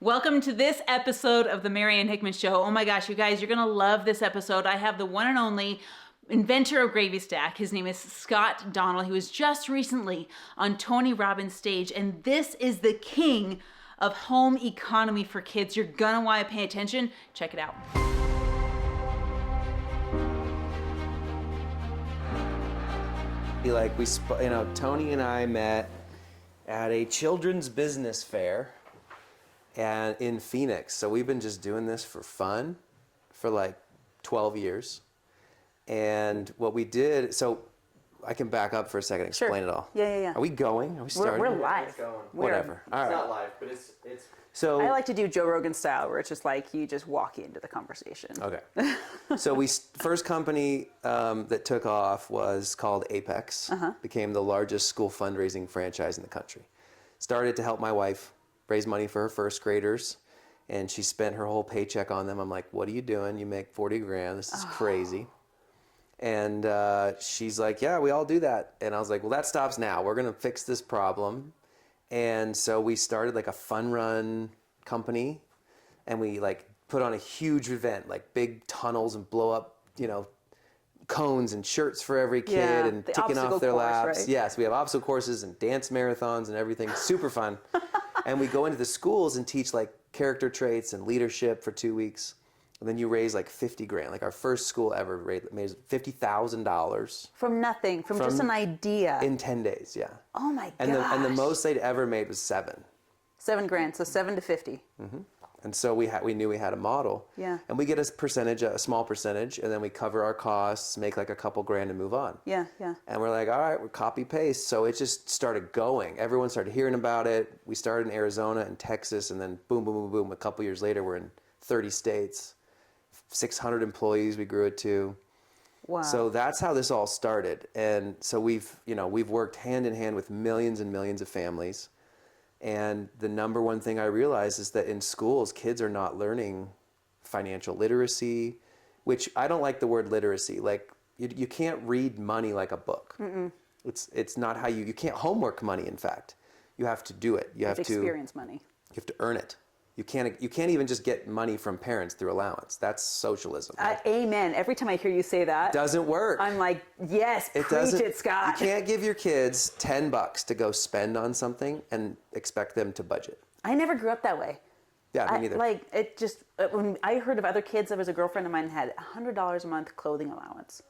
Welcome to this episode of the Marianne Hickman Show. Oh my gosh, you guys, you're gonna love this episode. I have the one and only inventor of Gravy Stack. His name is Scott Donnell. He was just recently on Tony Robbins' stage, and this is the king of home economy for kids. You're gonna wanna pay attention. Check it out. Like Tony and I met at a children's business fair and in Phoenix. So we've been just doing this for fun for like 12 years. And what we did, so I can back up for a second and explain it all. Yeah. Are we going? Are we starting? We're live. Whatever. All right. It's not live, but it's So I like to do Joe Rogan style, where it's just like you just walk into the conversation. Okay. So first company that took off was called Apex. Became the largest school fundraising franchise in the country. Started to help my wife raise money for her first graders, and she spent her whole paycheck on them. I'm like, what are you doing? You make 40 grand. This is crazy. And she's like, yeah, we all do that. And I was like, well, that stops now. We're going to fix this problem. And so we started like a fun run company, and we like put on a huge event, like big tunnels and blow up, cones and shirts for every kid and ticking off their laps. Right? Yes, we have obstacle courses and dance marathons and everything. Super fun. And we go into the schools and teach like character traits and leadership for 2 weeks. And then you raise like 50 grand. Like our first school ever raised $50,000. From nothing, from just an idea. In 10 days, yeah. Oh my gosh. And the most they'd ever made was 7. 7 grand, so 7 to 50. Mm-hmm. And so we knew we had a model. Yeah. And we get a small percentage, and then we cover our costs, make like a couple grand and move on. Yeah. And we're like, all right, we're copy paste. So it just started going. Everyone started hearing about it. We started in Arizona and Texas, and then boom, boom, boom, boom. A couple years later, we're in 30 states, 600 employees we grew it to. Wow. So that's how this all started. And so we've worked hand in hand with millions and millions of families. And the number one thing I realized is that in schools, kids are not learning financial literacy, which I don't like the word literacy. Like you can't read money like a book. Mm-mm. It's not how you can't homework money. In fact, you have to do it. You have to experience money. You have to earn it. You can't even just get money from parents through allowance. That's socialism. Amen. Every time I hear you say that, doesn't work. I'm like, yes, preach it, Scott. You can't give your kids $10 to go spend on something and expect them to budget. I never grew up that way. Yeah, me neither. When I heard of other kids, there was a girlfriend of mine had $100 a month clothing allowance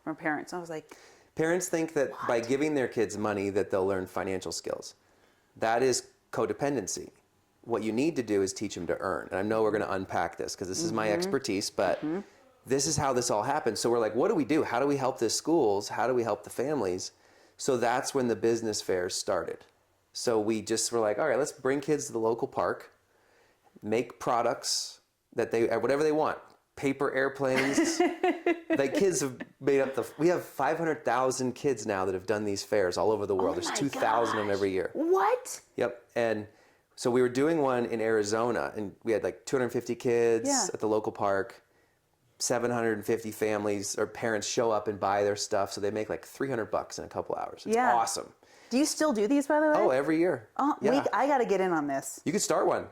from parents. I was like, parents think that by giving their kids money that they'll learn financial skills. That is codependency. What you need to do is teach them to earn. And I know we're going to unpack this because this is my expertise, but this is how this all happens. So we're like, what do we do? How do we help the schools? How do we help the families? So that's when the business fairs started. So we just were like, all right, let's bring kids to the local park, make products that whatever they want. Paper airplanes. Like kids have made up we have 500,000 kids now that have done these fairs all over the world. There's 2,000 of them every year. what? Yep. And so we were doing one in Arizona, and we had like 250 kids at the local park, 750 families or parents show up and buy their stuff. So they make like $300 in a couple hours. It's awesome. Do you still do these, by the way? Oh, every year. Oh, yeah. I got to get in on this. You could start one.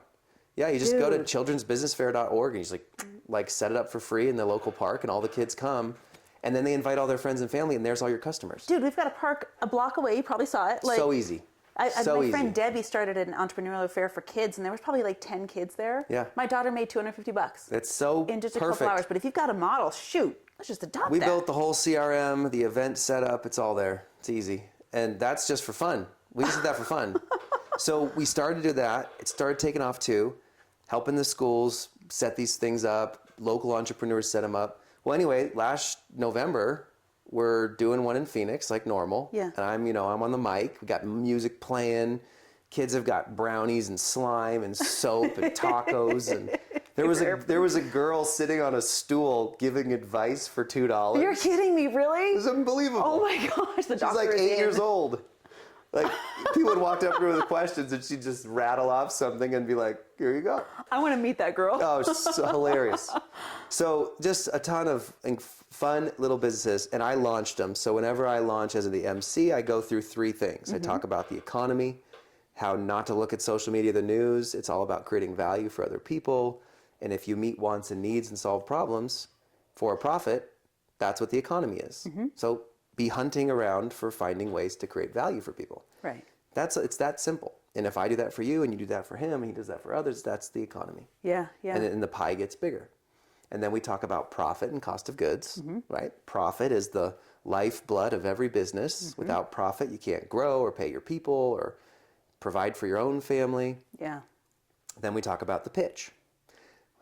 Yeah, you just go to childrensbusinessfair.org and you just like set it up for free in the local park, and all the kids come. And then they invite all their friends and family, and there's all your customers. Dude, we've got a park a block away. You probably saw it. So easy. My friend Debbie started an entrepreneurial fair for kids, and there was probably like 10 kids there. Yeah. My daughter made $250. That's so in just a perfect. couple hours. But if you've got a model, shoot, let's just adopt that. We built the whole CRM, the event setup. It's all there. It's easy, and that's just for fun. We just did that for fun. So we started to do that. It started taking off too, helping the schools set these things up. Local entrepreneurs set them up. Well, anyway, last November, we're doing one in Phoenix like normal. Yeah. And I'm on the mic. We got music playing. Kids have got brownies and slime and soap and tacos. And there was a girl sitting on a stool giving advice for $2. You're kidding me, really? It was unbelievable. Oh my gosh, the doctor She's like is 8 in. years old. Like people would walk up to her with questions, and she'd just rattle off something and be like, "Here you go." I want to meet that girl. Oh, it's so hilarious. So just a ton of fun little businesses, and I launched them. So whenever I launch as the MC, I go through 3 things. I talk about the economy, how not to look at social media, the news. It's all about creating value for other people. And if you meet wants and needs and solve problems for a profit, that's what the economy is. So be hunting around for finding ways to create value for people. Right. It's that simple. And if I do that for you and you do that for him and he does that for others, that's the economy. Yeah. And the pie gets bigger. And then we talk about profit and cost of goods, right? Profit is the lifeblood of every business. Without profit, you can't grow or pay your people or provide for your own family. Yeah. Then we talk about the pitch.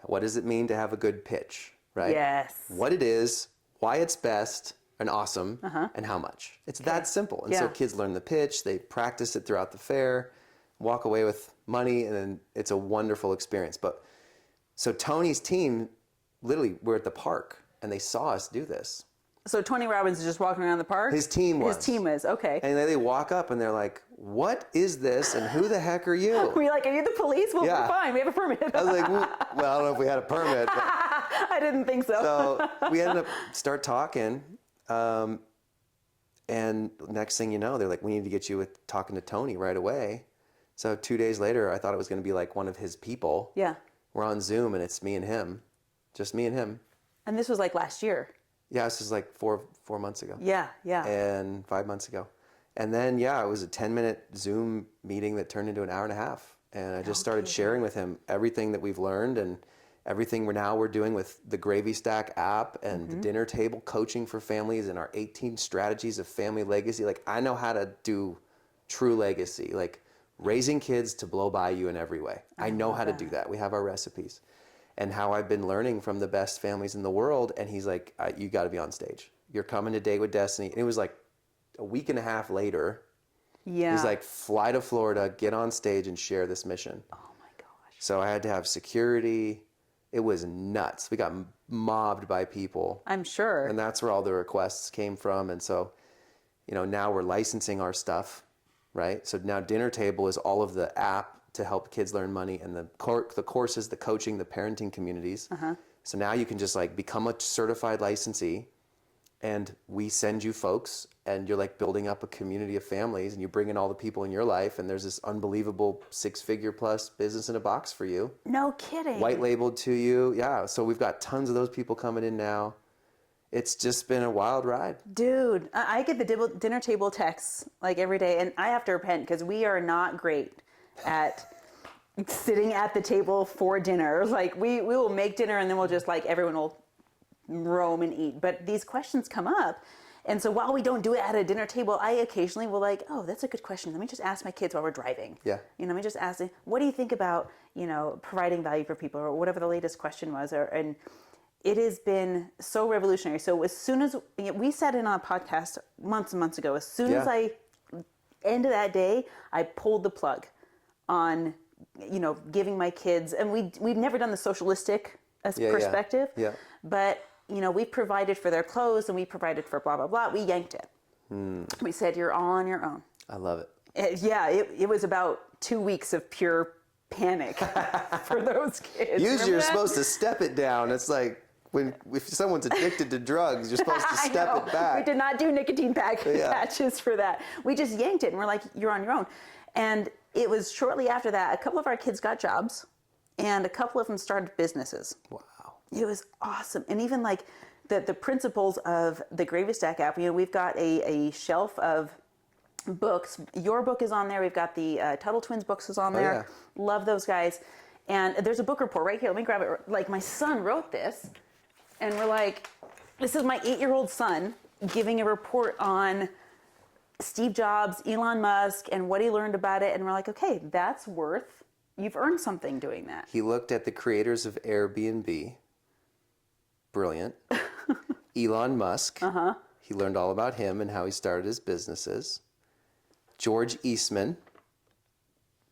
What does it mean to have a good pitch, right? Yes. What it is, why it's best and awesome, and how much. It's that simple. And so kids learn the pitch, they practice it throughout the fair, walk away with money, and then it's a wonderful experience. But so Tony's team, literally, we're at the park, and they saw us do this. So Tony Robbins is just walking around the park? His team was. His team is, okay. And they walk up, and they're like, what is this, and who the heck are you? Were you like, are you the police? Well, we're fine. We have a permit. I was like, well, I don't know if we had a permit. But. I didn't think so. So we ended up start talking, and next thing you know, they're like, we need to get you with talking to Tony right away. So 2 days later, I thought it was going to be like one of his people. Yeah. We're on Zoom, and it's me and him, just me and him. And this was like last year. Yeah, this is like four months ago. Yeah. And 5 months ago. And then, it was a 10-minute Zoom meeting that turned into an hour and a half. And I just started sharing with him everything that we've learned and everything we're doing with the Gravy Stack app and the dinner table coaching for families and our 18 strategies of family legacy. Like, I know how to do true legacy, like raising kids to blow by you in every way. I know how to do that. We have our recipes. And how I've been learning from the best families in the world. And he's like, you got to be on stage. You're coming to Date with Destiny. And it was like a week and a half later. Yeah. He's like, fly to Florida, get on stage and share this mission. Oh my gosh. So I had to have security. It was nuts. We got mobbed by people. I'm sure. And that's where all the requests came from. And so, now we're licensing our stuff, right? So now Dinner Table is all of the app to help kids learn money and the courses, the coaching, the parenting communities. So now you can just like become a certified licensee and we send you folks and you're like building up a community of families and you bring in all the people in your life and there's this unbelievable 6-figure plus business in a box for you. No kidding. White labeled to you. Yeah. So we've got tons of those people coming in now. It's just been a wild ride. Dude, I get the dinner table texts like every day and I have to repent because we are not great at sitting at the table for dinner. Like we will make dinner and then we'll just like everyone will roam and eat. But these questions come up. And so while we don't do it at a dinner table, I occasionally will like, oh, that's a good question. Let me just ask my kids while we're driving. Yeah. Let me just ask them, what do you think about, providing value for people or whatever the latest question was. And it has been so revolutionary. So as soon as we sat in on a podcast months and months ago, as soon as I end of that day, I pulled the plug on giving my kids, and we've never done the socialistic perspective, but we provided for their clothes and we provided for blah blah blah. We yanked it. We said you're all on your own. I love it. It was about 2 weeks of pure panic for those kids. Usually you're supposed to step it down. It's like if someone's addicted to drugs, you're supposed to step it back. We did not do nicotine patches for that. We just yanked it and we're like, you're on your own. And it was shortly after that, a couple of our kids got jobs and a couple of them started businesses. Wow. It was awesome. And even like the principles of the Gravy Stack app, we've got a shelf of books. Your book is on there. We've got the Tuttle Twins books is on there. Yeah. Love those guys. And there's a book report right here. Let me grab it. Like my son wrote this and we're like, this is my 8-year-old son giving a report on Steve Jobs, Elon Musk, and what he learned about it. And we're like, okay, you've earned something doing that. He looked at the creators of Airbnb. Brilliant. Elon Musk. He learned all about him and how he started his businesses. George Eastman.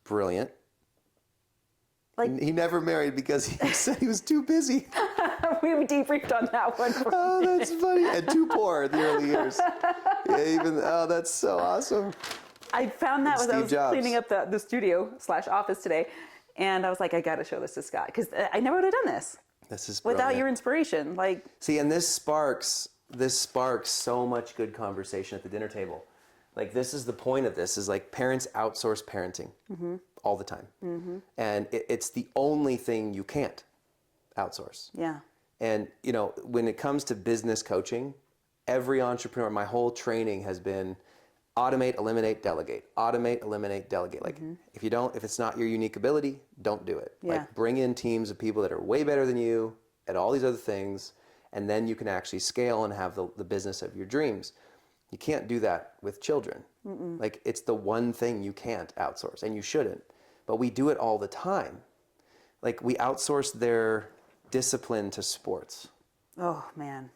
Brilliant. Like, he never married because he said he was too busy. We debriefed on that one. Oh, that's funny. And too poor in the early years. That's so awesome. I found that and when I was Jobs. cleaning up the studio / office today. And I was like, I got to show this to Scott because I never would have done this. This is brilliant. Without your inspiration. See, and this sparks so much good conversation at the dinner table. Like, this is the point of this, is like parents outsource parenting all the time. And it's the only thing you can't outsource. Yeah. And, you know, when it comes to business coaching, every entrepreneur, my whole training has been automate, eliminate, delegate. Automate, eliminate, delegate. Like, if it's not your unique ability, don't do it. Yeah. Like, bring in teams of people that are way better than you at all these other things, and then you can actually scale and have the business of your dreams. You can't do that with children. Like, it's the one thing you can't outsource, and you shouldn't. But we do it all the time. Like, we outsource their discipline to sports. Oh, man.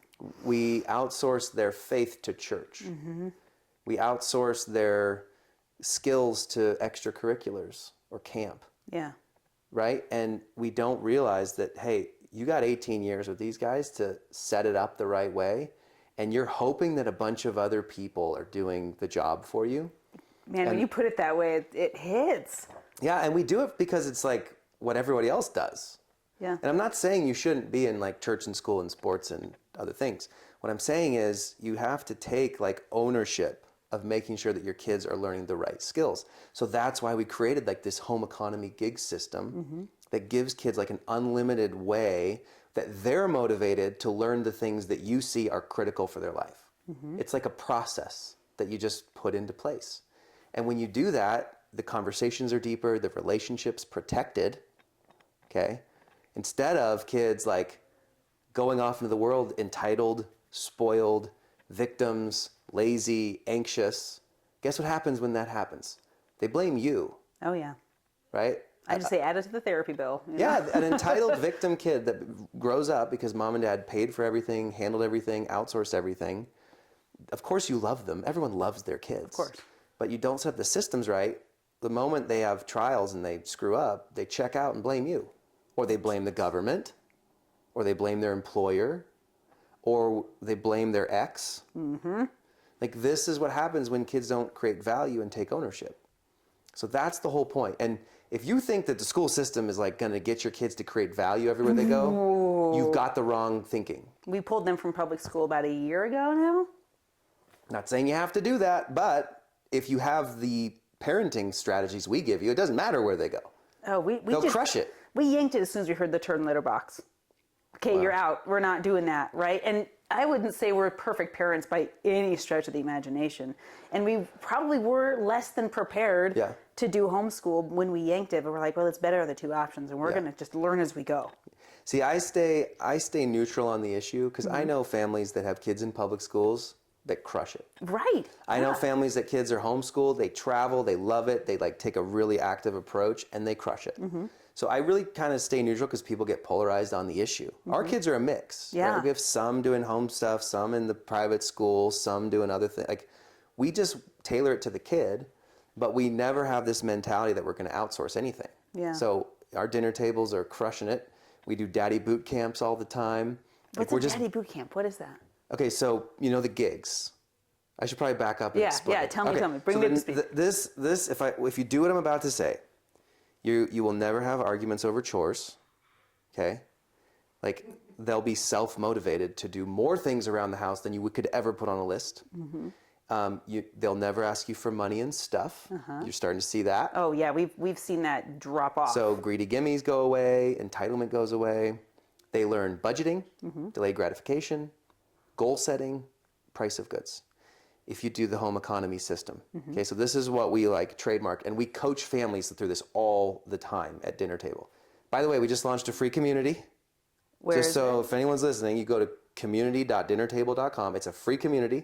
We outsource their faith to church. We outsource their skills to extracurriculars or camp, Yeah. right? And we don't realize that, hey, you got 18 years with these guys to set it up the right way, and you're hoping that a bunch of other people are doing the job for you. Man, when you put it that way, it hits. Yeah, and we do it because it's like what everybody else does. Yeah. And I'm not saying you shouldn't be in like church and school and sports and other things. What I'm saying is you have to take like ownership of making sure that your kids are learning the right skills. So that's why we created like this home economy gig system that gives kids like an unlimited way that they're motivated to learn the things that you see are critical for their life. It's like a process that you just put into place. And when you do that, the conversations are deeper, the relationships protected, okay? Instead of kids like going off into the world entitled, spoiled, victims, lazy, anxious. Guess what happens when that happens? They blame you, Oh, yeah. right? I just say add it to the therapy bill. you know? Yeah, an entitled victim kid that grows up because mom and dad paid for everything, handled everything, outsourced everything. Of course you love them. Everyone loves their kids. Of course. But you don't set the systems right. The moment they have trials and they screw up, they check out and blame you. Or they blame the government, or they blame their employer, or they blame their ex. Like, this is what happens when kids don't create value and take ownership. So that's the whole point. And if you think that the school system is like going to get your kids to create value everywhere they go, you've got the wrong thinking. We pulled them from public school about a year ago now. Not saying you have to do that, but if you have the parenting strategies we give you, it doesn't matter where they go. Oh, They'll crush it. We yanked it as soon as we heard the turn litter box. Okay, you're out. We're not doing that, right? And I wouldn't say we're perfect parents by any stretch of the imagination. And we probably were less than prepared to do homeschool when we yanked it. But we're like, well, it's better the two options, and we're going to just learn as we go. See, I stay neutral on the issue because I know families that have kids in public schools that crush it. Right. I know families that kids are homeschooled, they travel, they love it, they like take a really active approach, and they crush it. So I really kind of stay neutral because people get polarized on the issue. Our kids are a mix. Yeah. Right? We have some doing home stuff, some in the private school, some doing other things. Like, we just tailor it to the kid, but we never have this mentality that we're going to outsource anything. Yeah. So our dinner tables are crushing it. We do daddy boot camps all the time. What's a daddy boot camp? What is that? Okay, so you know the gigs. I should probably back up and explain. Yeah, tell me. Bring so me up to speed. This, if you do what I'm about to say, you will never have arguments over chores, okay? Like, they'll be self-motivated to do more things around the house than you could ever put on a list. They'll never ask you for money and stuff. You're starting to see that. Oh yeah, we've seen that drop off. So greedy gimmies go away, entitlement goes away. They learn budgeting, delayed gratification, goal setting, price of goods. If you do the home economy system. Okay, so this is what we like trademark, and we coach families through this all the time at dinner table. By the way, we just launched a free community. Where just is so it? if anyone's listening, you go to community.dinnertable.com. It's a free community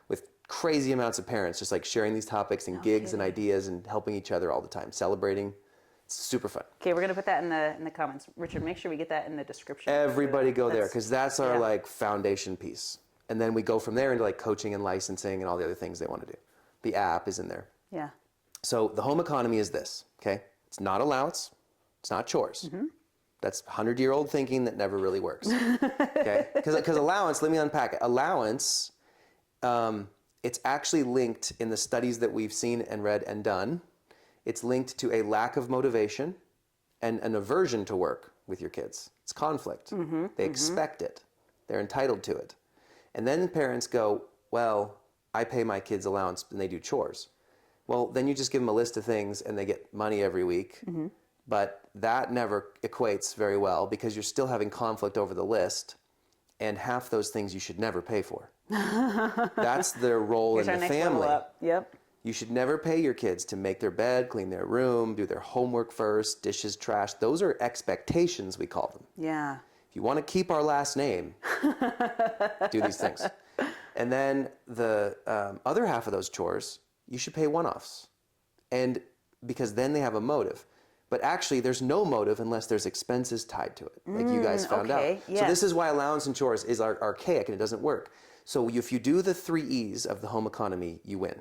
with crazy amounts of parents just like sharing these topics and gigs and ideas and helping each other all the time, celebrating. It's super fun. Okay, we're gonna put that in the comments. Richard, make sure we get that in the description. Everybody go there because that's our like foundation piece. And then we go from there into like coaching and licensing and all the other things they want to do. The app is in there. Yeah. So the home economy is this, okay? It's not allowance. It's not chores. That's 100-year-old thinking that never really works, okay? Because allowance, let me unpack it. Allowance, it's actually linked in the studies that we've seen and read and done. It's linked to a lack of motivation and an aversion to work with your kids. It's conflict. They expect it. They're entitled to it. And then parents go, well, I pay my kids allowance and they do chores. Well, then you just give them a list of things and they get money every week. But that never equates very well because you're still having conflict over the list, and half those things you should never pay for. That's their role in the family. Yep. You should never pay your kids to make their bed, clean their room, do their homework first, dishes, trash. Those are expectations, we call them. Yeah. If you want to keep our last name, do these things. And then the other half of those chores, you should pay one-offs. And because then they have a motive. But actually, there's no motive unless there's expenses tied to it, like you guys found out. Yes. So this is why allowance and chores is archaic and it doesn't work. So if you do the 3 E's of the home economy, you win.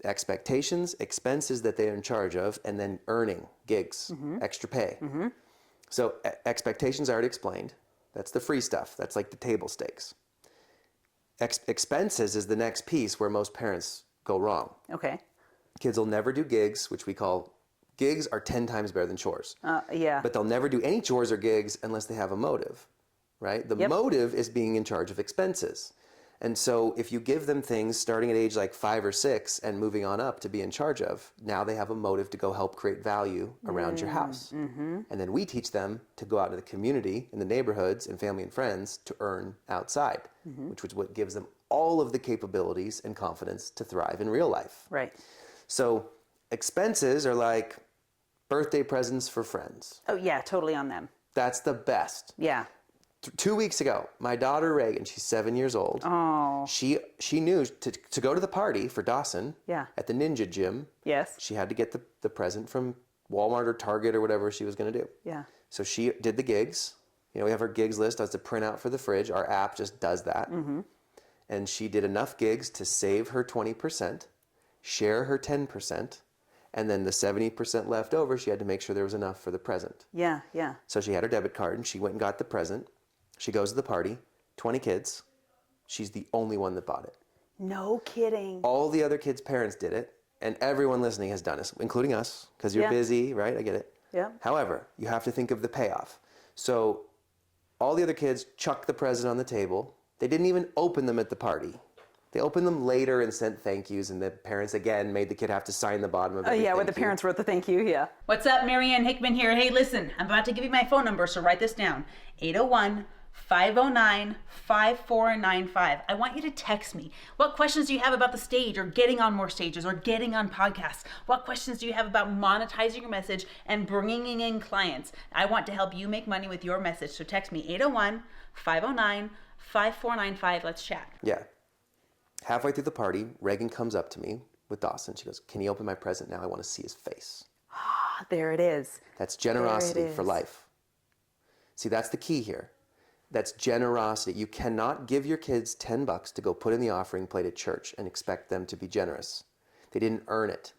Expectations, expenses that they're in charge of, and then earning, gigs, extra pay. So expectations I already explained. That's the free stuff. That's like the table stakes. Expenses is the next piece where most parents go wrong. Okay. Kids will never do gigs, which we call gigs are 10 times better than chores. Yeah. But they'll never do any chores or gigs unless they have a motive, right? The motive is being in charge of expenses. And so if you give them things starting at age like 5 or 6 and moving on up to be in charge of, now they have a motive to go help create value around your house. And then we teach them to go out into the community, in the neighborhoods and family and friends to earn outside, which is what gives them all of the capabilities and confidence to thrive in real life. Right. So expenses are like birthday presents for friends. Oh, yeah, totally on them. That's the best. Yeah. 2 weeks ago, my daughter Reagan, she's 7 years old. Oh. She knew to go to the party for Dawson at the Ninja Gym. Yes. She had to get the present from Walmart or Target or whatever she was going to do. Yeah. So she did the gigs. You know, we have our gigs list as a printout for the fridge. Our app just does that. And she did enough gigs to save her 20%, share her 10%, and then the 70% left over, she had to make sure there was enough for the present. Yeah, yeah. So she had her debit card and she went and got the present. She goes to the party, 20 kids. She's the only one that bought it. No kidding. All the other kids' parents did it, and everyone listening has done it, including us, because you're busy, right? I get it. Yeah. However, you have to think of the payoff. So all the other kids chucked the present on the table. They didn't even open them at the party. They opened them later and sent thank yous, and the parents again made the kid have to sign the bottom of it. Oh, yeah, where the parents wrote the thank you, yeah. What's up, Marianne Hickman here. Hey, listen, I'm about to give you my phone number, so write this down. 801-509-5495. I want you to text me. What questions do you have about the stage or getting on more stages or getting on podcasts? What questions do you have about monetizing your message and bringing in clients? I want to help you make money with your message, so text me 801-509-5495. Let's chat. Yeah. Halfway through the party, Reagan comes up to me with Dawson. She goes, "Can you open my present now? I want to see his face." Ah, there it is. That's generosity for life. See, that's the key here. That's generosity. You cannot give your kids $10 to go put in the offering plate at church and expect them to be generous. They didn't earn it.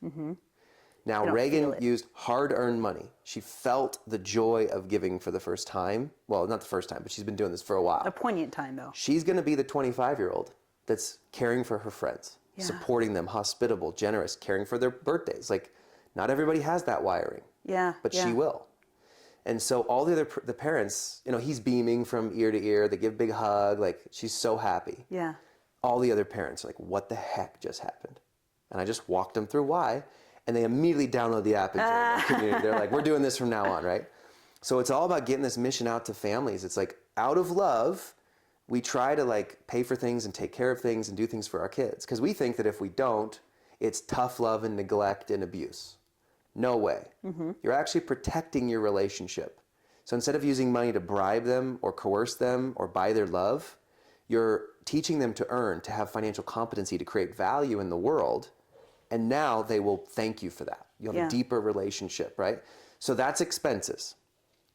Now, Reagan used hard-earned money. She felt the joy of giving for the first time. Well, not the first time, but she's been doing this for a while. A poignant time, though. She's going to be the 25-year-old that's caring for her friends, supporting them, hospitable, generous, caring for their birthdays. Like, not everybody has that wiring. Yeah. But she will. And so all the parents, you know, he's beaming from ear to ear. They give a big hug. Like, she's so happy. Yeah. All the other parents are like, what the heck just happened? And I just walked them through why. And they immediately download the app and join the community. They're like, we're doing this from now on, right? So it's all about getting this mission out to families. It's like, out of love, we try to like pay for things and take care of things and do things for our kids. Because we think that if we don't, it's tough love and neglect and abuse. No way. You're actually protecting your relationship. So instead of using money to bribe them or coerce them or buy their love, you're teaching them to earn, to have financial competency, to create value in the world. And now they will thank you for that. You'll have a deeper relationship, right? So that's expenses.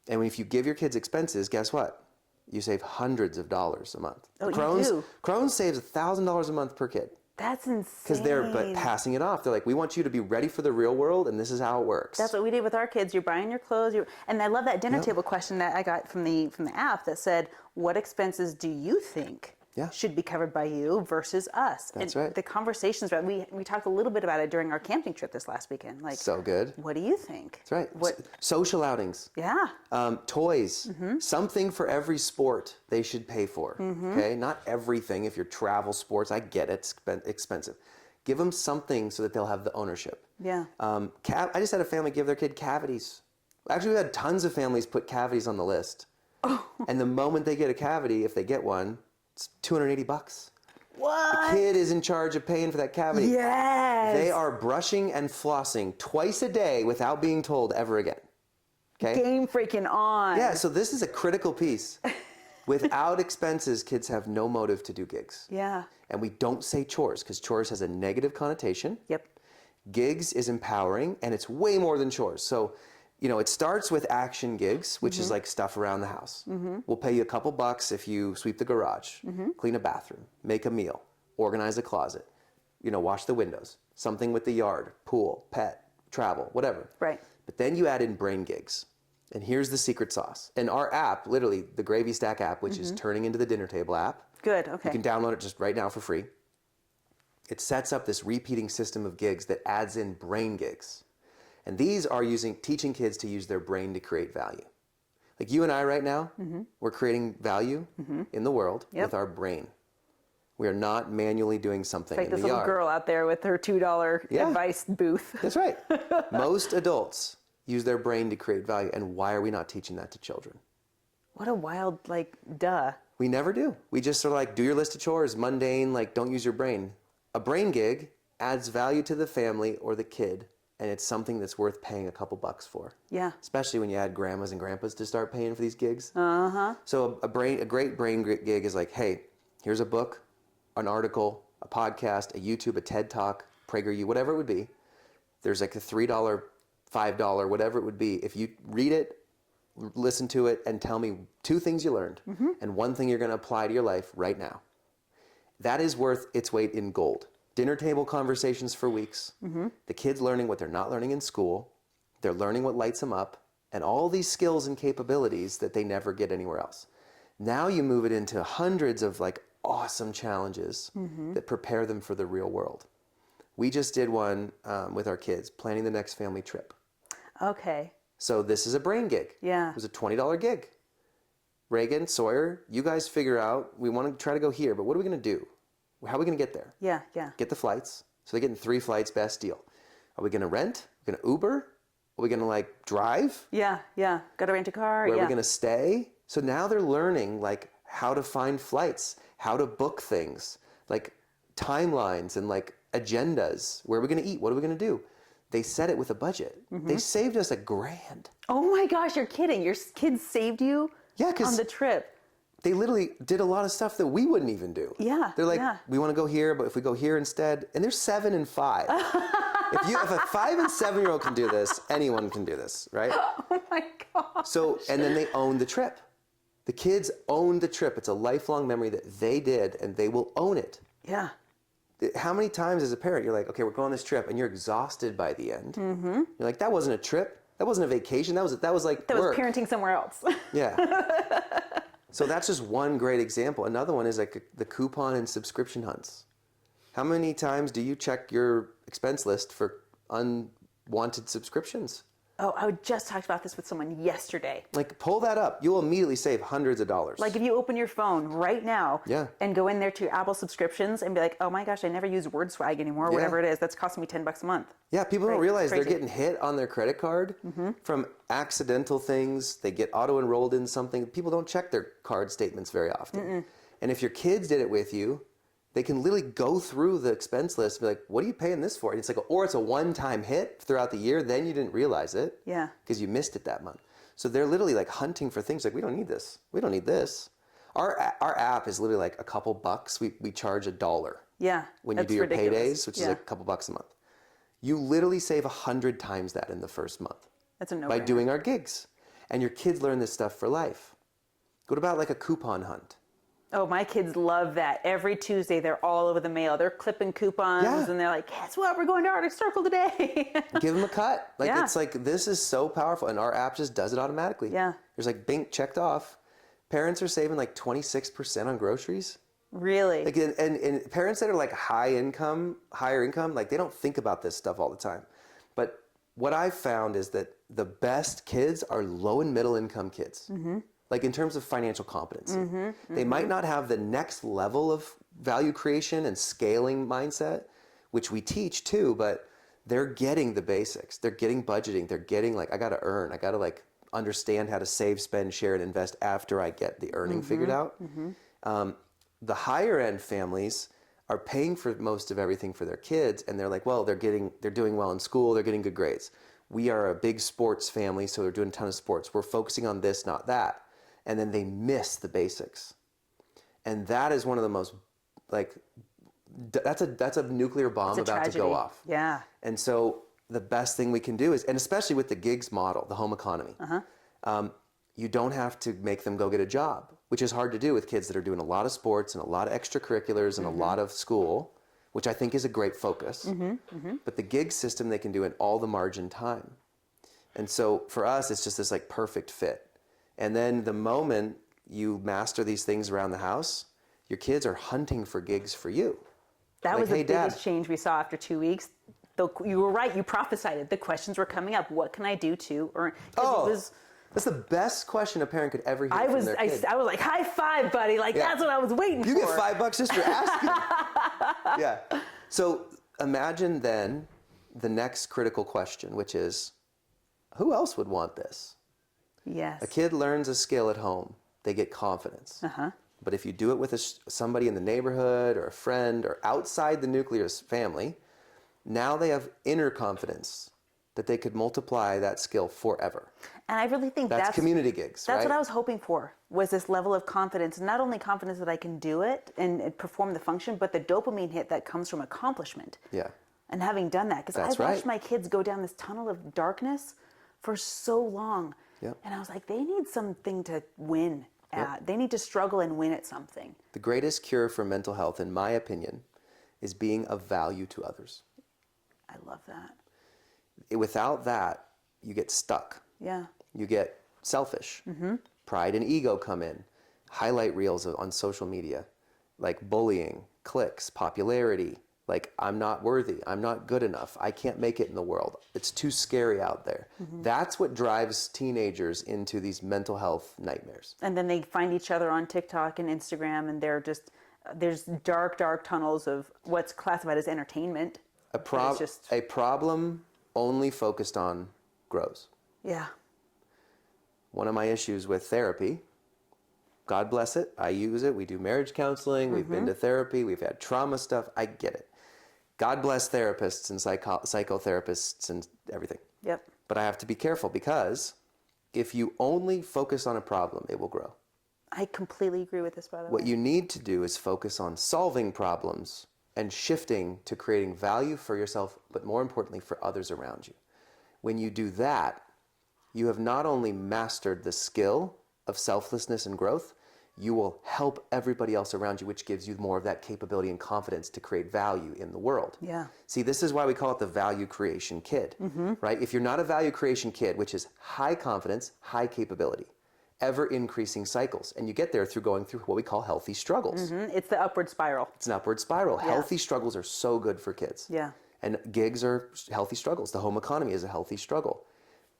And if you give your kids expenses, guess what? You save hundreds of dollars a month. Oh, Crohn's, you do? Crohn's saves $1,000 a month per kid. That's insane. Because they're passing it off. They're like, we want you to be ready for the real world, and this is how it works. That's what we did with our kids. You're buying your clothes. And I love that dinner table question that I got from the app that said, what expenses do you think should be covered by you versus us. That's and right. The conversations about we talked a little bit about it during our camping trip this last weekend. Like, so good. What do you think? That's right. What Social outings. Yeah. Toys. Something for every sport they should pay for. Okay, not everything. If you're travel sports, I get it. It's expensive. Give them something so that they'll have the ownership. Yeah. I just had a family give their kid cavities. Actually, we had tons of families put cavities on the list. And the moment they get a cavity, if they get one, it's $280. What? The kid is in charge of paying for that cavity. Yes. They are brushing and flossing twice a day without being told ever again. Okay? Game freaking on. Yeah, so this is a critical piece. Without expenses, kids have no motive to do gigs. Yeah. And we don't say chores because chores has a negative connotation. Yep. Gigs is empowering, and it's way more than chores. So, it starts with action gigs, which is like stuff around the house. We'll pay you a couple bucks if you sweep the garage, clean a bathroom, make a meal, organize a closet, wash the windows, something with the yard, pool, pet, travel, whatever. Right. But then you add in brain gigs. And here's the secret sauce. And our app, literally the Gravy Stack app, which is turning into the dinner table app. Good. Okay. You can download it just right now for free. It sets up this repeating system of gigs that adds in brain gigs. And these are teaching kids to use their brain to create value. Like you and I right now, we're creating value in the world with our brain. We are not manually doing something like in this the little yard. girl out there with her $2 advice booth. That's right. Most adults use their brain to create value. And why are we not teaching that to children? What a wild, duh. We never do. We just sort of do your list of chores, mundane, don't use your brain. A brain gig adds value to the family or the kid, and it's something that's worth paying a couple bucks for. Yeah. Especially when you add grandmas and grandpas to start paying for these gigs. So a great brain gig is hey, here's a book, an article, a podcast, a YouTube, a TED Talk, PragerU, whatever it would be. There's a $3, $5, whatever it would be. If you read it, listen to it, and tell me 2 things you learned and 1 thing you're going to apply to your life right now. That is worth its weight in gold. Dinner table conversations for weeks. The kids learning what they're not learning in school. They're learning what lights them up. And all these skills and capabilities that they never get anywhere else. Now you move it into hundreds of awesome challenges that prepare them for the real world. We just did one with our kids, planning the next family trip. Okay. So this is a brain gig. Yeah. It was a $20 gig. Reagan, Sawyer, you guys figure out, we want to try to go here, but what are we going to do? How are we going to get there? Yeah, yeah. Get the flights. So they're getting 3 flights, best deal. Are we going to rent? Are we going to Uber? Are we going to drive? Yeah, yeah. Got to rent a car. Where are we going to stay? So now they're learning how to find flights, how to book things, timelines and agendas. Where are we going to eat? What are we going to do? They set it with a budget. They saved us $1,000. Oh my gosh, you're kidding. Your kids saved you on the trip. They literally did a lot of stuff that we wouldn't even do. Yeah. They're we want to go here, but if we go here instead, and they're 7 and 5. If a 5 and 7-year-old can do this, anyone can do this, right? Oh my gosh. So, and then they own the trip. The kids own the trip. It's a lifelong memory that they did, and they will own it. Yeah. How many times as a parent, you're okay, we're going on this trip, and you're exhausted by the end. You're that wasn't a trip. That wasn't a vacation. That was work. That was parenting somewhere else. Yeah. So that's just one great example. Another one is the coupon and subscription hunts. How many times do you check your expense list for unwanted subscriptions? Oh, I just talked about this with someone yesterday. Pull that up. You'll immediately save hundreds of dollars. If you open your phone right now and go in there to Apple subscriptions and be oh my gosh, I never use WordSwag anymore, whatever it is, that's costing me $10 a month. Yeah, people don't realize they're getting hit on their credit card from accidental things. They get auto-enrolled in something. People don't check their card statements very often. And if your kids did it with you, they can literally go through the expense list and be what are you paying this for? And it's or it's a one-time hit throughout the year, then you didn't realize it. Yeah. Because you missed it that month. So they're literally hunting for things we don't need this. We don't need this. Our app is literally a couple bucks. We charge $1. Yeah. When you do your paydays, which is a couple bucks a month. You literally save 100 times that in the first month. That's a no-brainer. By doing our gigs. And your kids learn this stuff for life. What about a coupon hunt? Oh, my kids love that. Every Tuesday, they're all over the mail. They're clipping coupons, and they're guess what? We're going to Arctic Circle today. Give them a cut. It's this is so powerful, and our app just does it automatically. Yeah. There's bing, checked off. Parents are saving 26% on groceries. Really? Like, and parents that are like higher income, like they don't think about this stuff all the time. But what I've found is that the best kids are low and middle income kids. Like in terms of financial competency. They might not have the next level of value creation and scaling mindset, which we teach too, but they're getting the basics. They're getting budgeting. They're getting like, I got to earn. I got to like understand how to save, spend, share, and invest after I get the earning figured out. The higher end families are paying for most of everything for their kids, and they're like, well, they're doing well in school, they're getting good grades. We are a big sports family, so they're doing a ton of sports. We're focusing on this, not that. And then they miss the basics. And that is one of the most, like, that's a nuclear bomb about tragedy. To go off. Yeah. And so the best thing we can do is, and especially with the gigs model, the home economy, you don't have to make them go get a job, which is hard to do with kids that are doing a lot of sports and a lot of extracurriculars and a lot of school, which I think is a great focus. But the gig system they can do in all the margin time. And so for us, it's just this like perfect fit. And then the moment you master these things around the house, your kids are hunting for gigs for you. That Like, was the "Hey, Dad." biggest change we saw after 2 weeks. Though you were right, you prophesied it. The questions were coming up. What can I do to earn? That's the best question a parent could ever hear I from was their kid. I was like, high five, buddy. Like, that's what I was waiting for. You get $5 just for asking. Yeah. So imagine then the next critical question, which is, who else would want this? Yes. A kid learns a skill at home. They get confidence. But if you do it with somebody in the neighborhood or a friend or outside the nuclear family, now they have inner confidence that they could multiply that skill forever. And I really think That's community gigs, That's right? what I was hoping for, was this level of confidence. Not only confidence that I can do it and perform the function, but the dopamine hit that comes from accomplishment. Yeah. And having done that, because I That's watched right. my kids go down this tunnel of darkness for so long. Yep. And I was like, they need something to win at. They need to struggle and win at something. The greatest cure for mental health, in my opinion, is being of value to others. I love that. Without that, you get stuck. Yeah. You get selfish. Pride and ego come in. Highlight reels on social media, like bullying, clicks, popularity. Like, I'm not worthy. I'm not good enough. I can't make it in the world. It's too scary out there. That's what drives teenagers into these mental health nightmares. And then they find each other on TikTok and Instagram, and there's dark, dark tunnels of what's classified as entertainment. A problem only focused on grows. Yeah. One of my issues with therapy, God bless it, I use it. We do marriage counseling. We've been to therapy. We've had trauma stuff. I get it. God bless therapists and psychotherapists and everything. Yep. But I have to be careful, because if you only focus on a problem, it will grow. I completely agree with this, by the way. What you need to do is focus on solving problems and shifting to creating value for yourself, but more importantly for others around you. When you do that, you have not only mastered the skill of selflessness and growth, you will help everybody else around you, which gives you more of that capability and confidence to create value in the world. Yeah. See, this is why we call it the value creation kid, right? If you're not a value creation kid, which is high confidence, high capability, ever increasing cycles, and you get there through going through what we call healthy struggles. It's the upward spiral. It's an upward spiral. Yeah. Healthy struggles are so good for kids. Yeah. And gigs are healthy struggles. The home economy is a healthy struggle.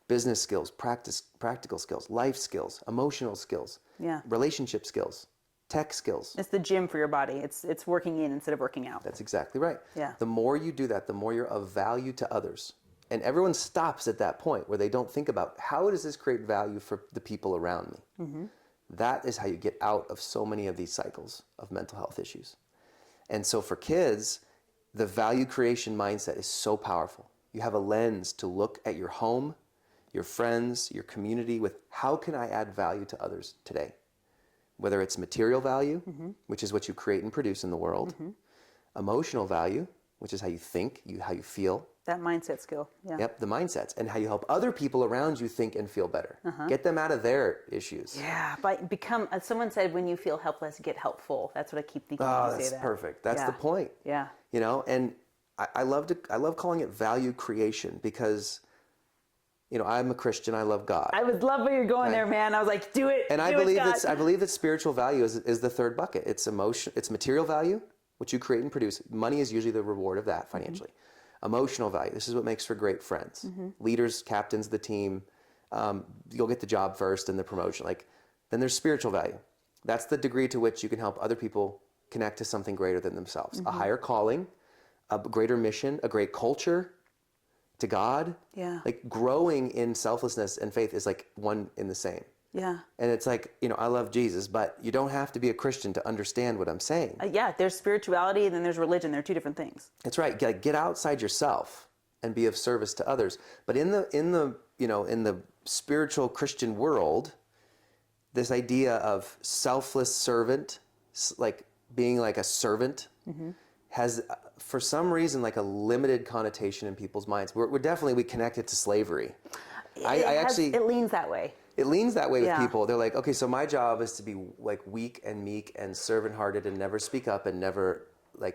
Business skills, practical skills, life skills, emotional skills, Yeah. relationship skills, tech skills. It's the gym for your body. It's working in instead of working out. That's exactly right. Yeah. The more you do that, the more you're of value to others. And everyone stops at that point where they don't think about, how does this create value for the people around me? That is how you get out of so many of these cycles of mental health issues. And so for kids, the value creation mindset is so powerful. You have a lens to look at your home, your friends, your community with, how can I add value to others today? Whether it's material value, which is what you create and produce in the world, emotional value, which is how you think, how you feel. That mindset skill. Yeah. Yep, the mindsets, and how you help other people around you think and feel better. Get them out of their issues. Yeah. As someone said, when you feel helpless, get helpful. That's what I keep thinking when you say That's that. perfect. That's Yeah. the point. Yeah. You know, and I love calling it value creation, because I'm a Christian. I love God. I would love where you're going there, man. I was like, do it. And do I it, believe that spiritual value is the third bucket. It's emotion, it's material value, which you create and produce. Money is usually the reward of that financially. Emotional value. This is what makes for great friends. Leaders, captains, the team. You'll get the job first and the promotion. Then there's spiritual value. That's the degree to which you can help other people connect to something greater than themselves. A higher calling, a greater mission, a great culture to God. Yeah. Growing in selflessness and faith is one in the same. Yeah. And it's I love Jesus, but you don't have to be a Christian to understand what I'm saying. Yeah, there's spirituality and then there's religion. They're two different things. That's right. Get outside yourself and be of service to others. But in the spiritual Christian world, this idea of selfless servant, being like a servant, has for some reason a limited connotation in people's minds. We're definitely, we connect it to slavery. It leans that way. It leans that way with people. They're like, okay, so my job is to be weak and meek and servant-hearted and never speak up and never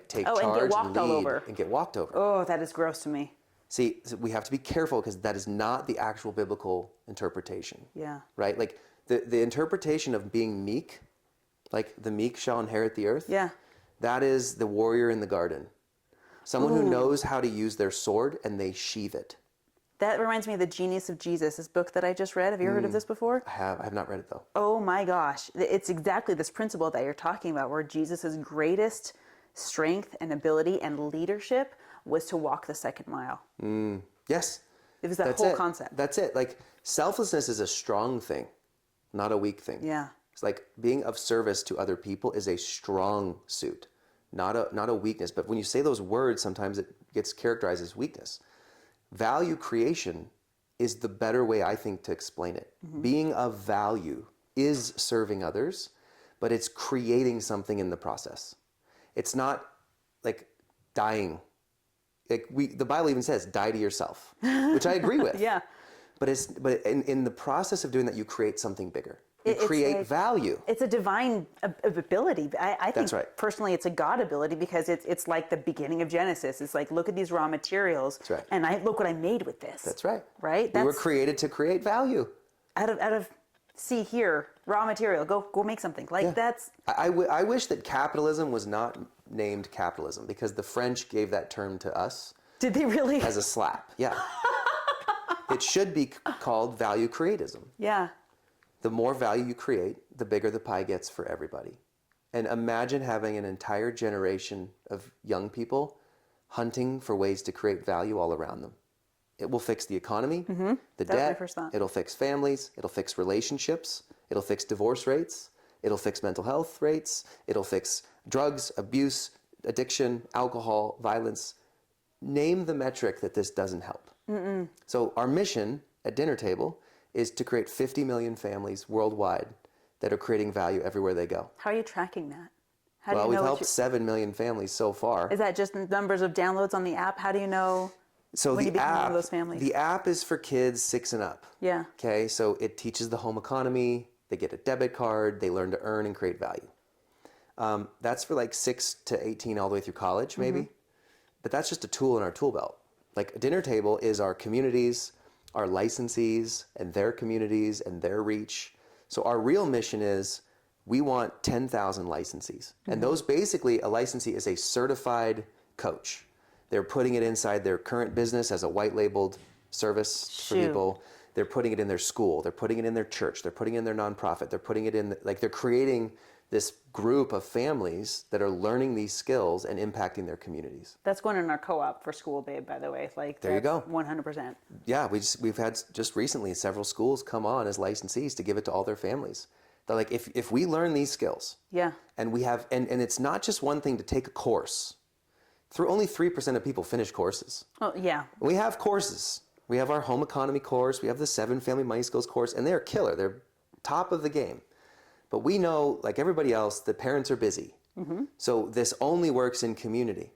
take charge and get walked lead all over. and get walked over. Oh, that is gross to me. See, so we have to be careful because that is not the actual biblical interpretation. Yeah. Right? The interpretation of being meek, the meek shall inherit the earth. Yeah. That is the warrior in the garden. Someone who knows how to use their sword and they sheathe it. That reminds me of The Genius of Jesus, this book that I just read. Have you heard of this before? I have not read it though. Oh my gosh. It's exactly this principle that you're talking about, where Jesus' greatest strength and ability and leadership was to walk the second mile. Yes. It was that whole concept. That's it. Selflessness is a strong thing, not a weak thing. Yeah. It's being of service to other people is a strong suit, not a weakness. But when you say those words, sometimes it gets characterized as weakness. Value creation is the better way, I think, to explain it. Being of value is serving others, but it's creating something in the process. It's not dying. The Bible even says, die to yourself, which I agree with. Yeah. But in the process of doing that, you create something bigger. You create value. It's a divine ability. I think That's right. personally it's a God ability, because it's like the beginning of Genesis. It's look at these raw materials. That's right. And look what I made with this. That's right. Right? We were created to create value. Out of see here, raw material, go make something. That's... I wish that capitalism was not named capitalism, because the French gave that term to us. Did they really? As a slap. Yeah. It should be called value creatism. Yeah. The more value you create, the bigger the pie gets for everybody. And imagine having an entire generation of young people hunting for ways to create value all around them. It will fix the economy, the debt, my first thought. it'll fix families, it'll fix relationships, it'll fix divorce rates, it'll fix mental health rates, it'll fix drugs, abuse, addiction, alcohol, violence. Name the metric that this doesn't help. So our mission at Dinner Table is to create 50 million families worldwide that are creating value everywhere they go. How are you tracking that? How do Well, you we've know helped 7 million families so far. Is that just numbers of downloads on the app? How do you know when you become one of those families? The app is for kids 6 and up. Yeah. Okay, so it teaches the home economy. They get a debit card. They learn to earn and create value. That's for 6 to 18 all the way through college, maybe. But that's just a tool in our tool belt. A Dinner Table is our communities, our licensees, and their communities and their reach. So our real mission is we want 10,000 licensees. And those basically, a licensee is a certified coach. They're putting it inside their current business as a white labeled service for people. They're putting it in their school. They're putting it in their church. They're putting it in their nonprofit. They're putting it in, they're creating this group of families that are learning these skills and impacting their communities. That's going in our co-op for School Babe, by the way. There you go. 100%. Yeah, we've had just recently several schools come on as licensees to give it to all their families. They're if we learn these skills, and we have, and it's not just one thing to take a course. Only 3% of people finish courses. Oh, yeah. We have courses. We have our home economy course. We have the 7 family money skills course, and they're killer. They're top of the game. But we know, like everybody else, that parents are busy. So this only works in community.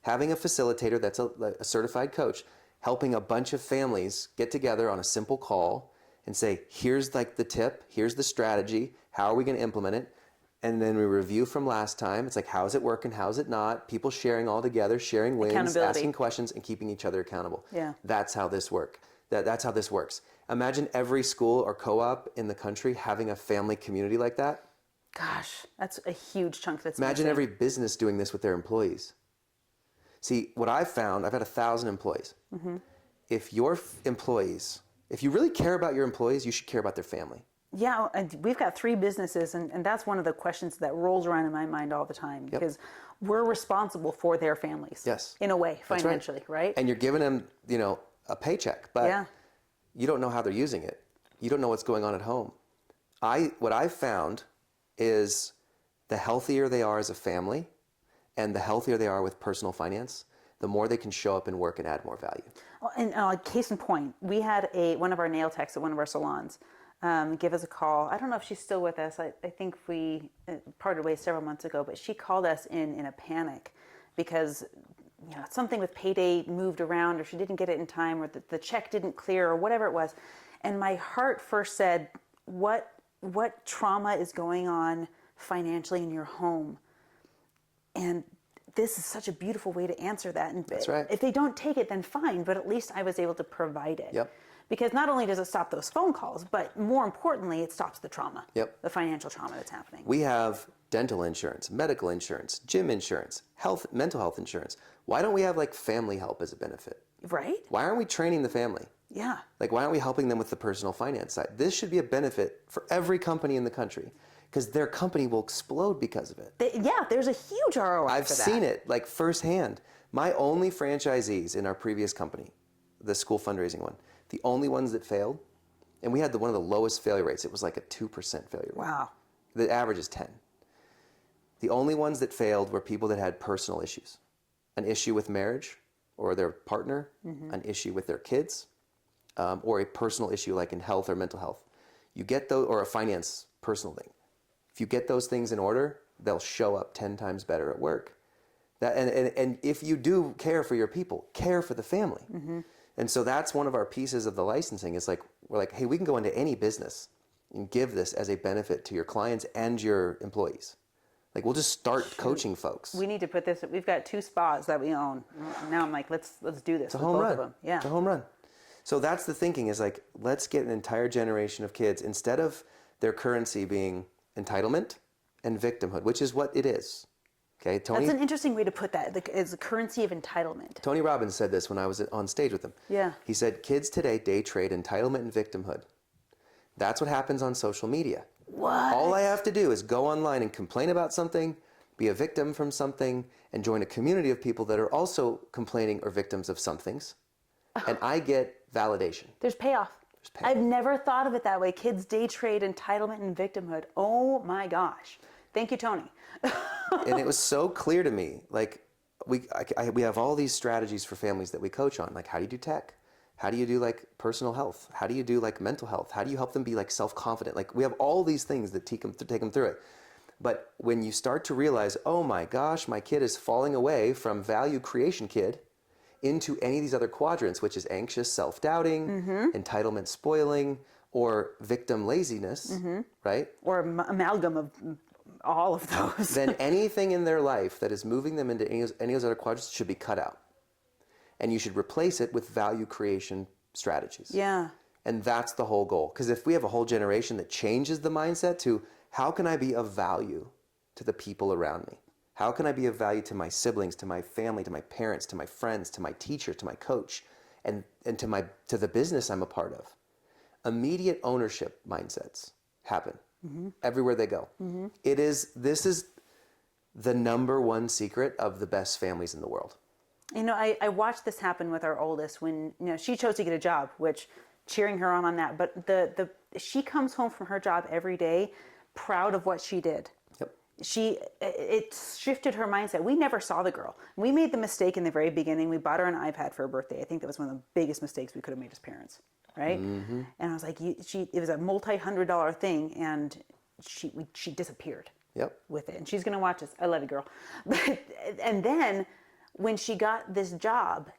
Having a facilitator that's a certified coach, helping a bunch of families get together on a simple call and say, here's the tip, here's the strategy, how are we going to implement it? And then we review from last time. It's how's it working, how's it not? People sharing all together, sharing wins, asking questions, and keeping each other accountable. Yeah. That's how this works. That's how this works. Imagine every school or co-op in the country having a family community like that. Gosh, that's a huge chunk that's Imagine missing. every business doing this with their employees. See, what I've found, I've had 1,000 employees. If your employees, if you really care about your employees, you should care about their family. Yeah, and we've got 3 businesses, and that's one of the questions that rolls around in my mind all the time, because we're responsible for their families. Yes. In a way, That's financially, right? And you're giving them, a paycheck, but you don't know how they're using it. You don't know what's going on at home. What I've found is the healthier they are as a family and the healthier they are with personal finance, the more they can show up and work and add more value. Well, and case in point, we had one of our nail techs at one of our salons give us a call. I don't know if she's still with us. I think we parted ways several months ago, but she called us in a panic because something with payday moved around, or she didn't get it in time, or the check didn't clear, or whatever it was. And my heart first said, what trauma is going on financially in your home? And this is such a beautiful way to answer that. And That's right. If they don't take it, then fine, but at least I was able to provide it. Yep. Because not only does it stop those phone calls, but more importantly, it stops the trauma. Yep. The financial trauma that's happening. We have dental insurance, medical insurance, gym insurance, mental health insurance. Why don't we have family help as a benefit? Right? Why aren't we training the family? Yeah. Why aren't we helping them with the personal finance side? This should be a benefit for every company in the country, because their company will explode because of it. There's a huge ROI I've for that. seen it firsthand. My only franchisees in our previous company, the school fundraising one, the only ones that failed, and we had one of the lowest failure rates. It was a 2% failure rate. Wow. The average is 10. The only ones that failed were people that had personal issues, an issue with marriage or their partner, an issue with their kids, or a personal issue like in health or mental health. You get those, or a finance personal thing. If you get those things in order, they'll show up 10 times better at work. And if you do care for your people, care for the family. And so that's one of our pieces of the licensing is we're hey, we can go into any business and give this as a benefit to your clients and your employees. We'll just start coaching folks. We need to put this. We've got 2 spas that we own. Now I'm let's do this. It's a with home both run. of them. Yeah. It's a home run. So that's the thinking is let's get an entire generation of kids, instead of their currency being entitlement and victimhood, which is what it is. Okay, Tony. That's an interesting way to put that. It's a currency of entitlement. Tony Robbins said this when I was on stage with him. Yeah. He said, kids today day trade entitlement and victimhood. That's what happens on social media. What? All I have to do is go online and complain about something, be a victim from something, and join a community of people that are also complaining or victims of some things. And I get validation. There's payoff. payoff. I've never thought of it that way. Kids day trade entitlement and victimhood. Oh my gosh. Thank you, Tony. And it was so clear to me. We have all these strategies for families that we coach on. How do you do tech? How do you do personal health? How do you do mental health? How do you help them be self-confident? We have all these things that take them through it. But when you start to realize, oh my gosh, my kid is falling away from value creation kid into any of these other quadrants, which is anxious, self-doubting, entitlement spoiling, or victim laziness, right? Or amalgam of all of those. Then anything in their life that is moving them into any of those other quadrants should be cut out. And you should replace it with value creation strategies. Yeah. And that's the whole goal. Because if we have a whole generation that changes the mindset to, how can I be of value to the people around me? How can I be of value to my siblings, to my family, to my parents, to my friends, to my teacher, to my coach, and to the business I'm a part of? Immediate ownership mindsets happen everywhere they go. This is the number one secret of the best families in the world. I watched this happen with our oldest when she chose to get a job, which cheering her on that. But she comes home from her job every day proud of what she did. Yep. It shifted her mindset. We never saw the girl. We made the mistake in the very beginning. We bought her an iPad for her birthday. I think that was one of the biggest mistakes we could have made as parents, right? And I was like, it was a multi-$100 thing, and she disappeared. Yep. With it, and she's gonna watch this. I love you, girl. And then when she got this job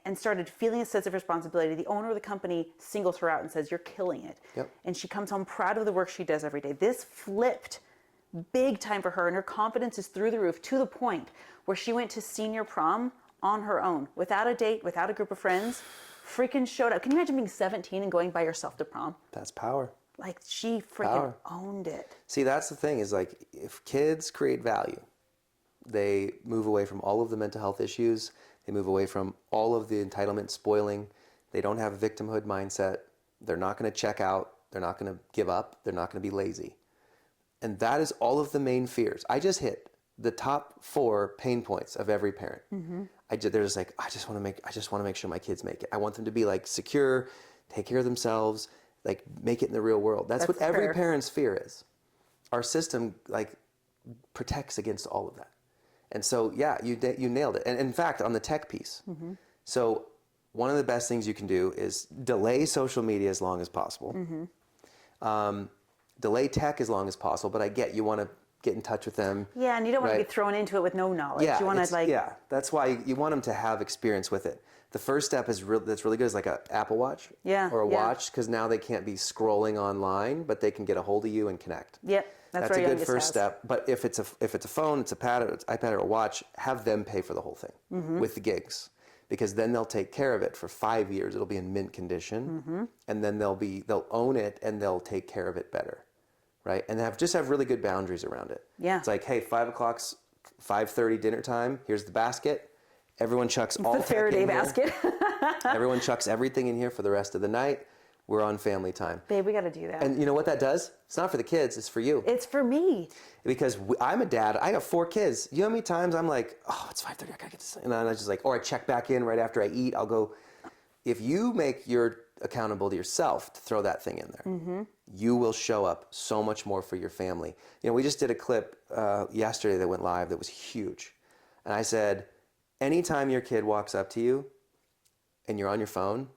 and started feeling a sense of responsibility, the owner of the company singles her out and says, "You're killing it." Yep. And she comes home proud of the work she does every day. This flipped big time for her, and her confidence is through the roof, to the point where she went to senior prom on her own, without a date, without a group of friends, freaking showed up. Can you imagine being 17 and going by yourself to prom? That's power. Like, she freaking owned it. See, that's the thing is like, if kids create value, they move away from all of the mental health issues. They move away from all of the entitlement spoiling. They don't have a victimhood mindset. They're not going to check out. They're not going to give up. They're not going to be lazy. And that is all of the main fears. I just hit the top 4 pain points of every parent. They're just like, I just want to make sure my kids make it. I want them to be like secure, take care of themselves, like make it in the real world. That's what every fair. parent's fear is. Our system like protects against all of that. And so, yeah, you nailed it. And in fact, on the tech piece, so one of the best things you can do is delay social media as long as possible. Delay tech as long as possible, but I get you want to get in touch with them. Yeah, and you don't want to right? get thrown into it with no knowledge. Yeah, you want to yeah, that's why you want them to have experience with it. The first step that's really good is like an Apple Watch or a watch, because now they can't be scrolling online, but they can get a hold of you and connect. Yep, that's a good first step. But if it's a phone, it's a iPad or a watch, have them pay for the whole thing with the gigs, because then they'll take care of it for 5 years. It'll be in mint condition, and then they'll own it and they'll take care of it better, right? And have really good boundaries around it. Yeah, it's like, hey, 5:30 dinner time. Here's the basket. Everyone chucks all the Faraday basket. Everyone chucks everything in here for the rest of the night. We're on family time. Babe, we got to do that. And you know what that does? It's not for the kids. It's for you. It's for me. Because I'm a dad. I got 4 kids. You know how many times I'm like, oh, it's 5:30. I got to get this. And I'm just like, or I check back in right after I eat. I'll go. If you make your accountable to yourself to throw that thing in there, you will show up so much more for your family. You know, we just did a clip yesterday that went live that was huge. And I said, anytime your kid walks up to you and you're on your phone,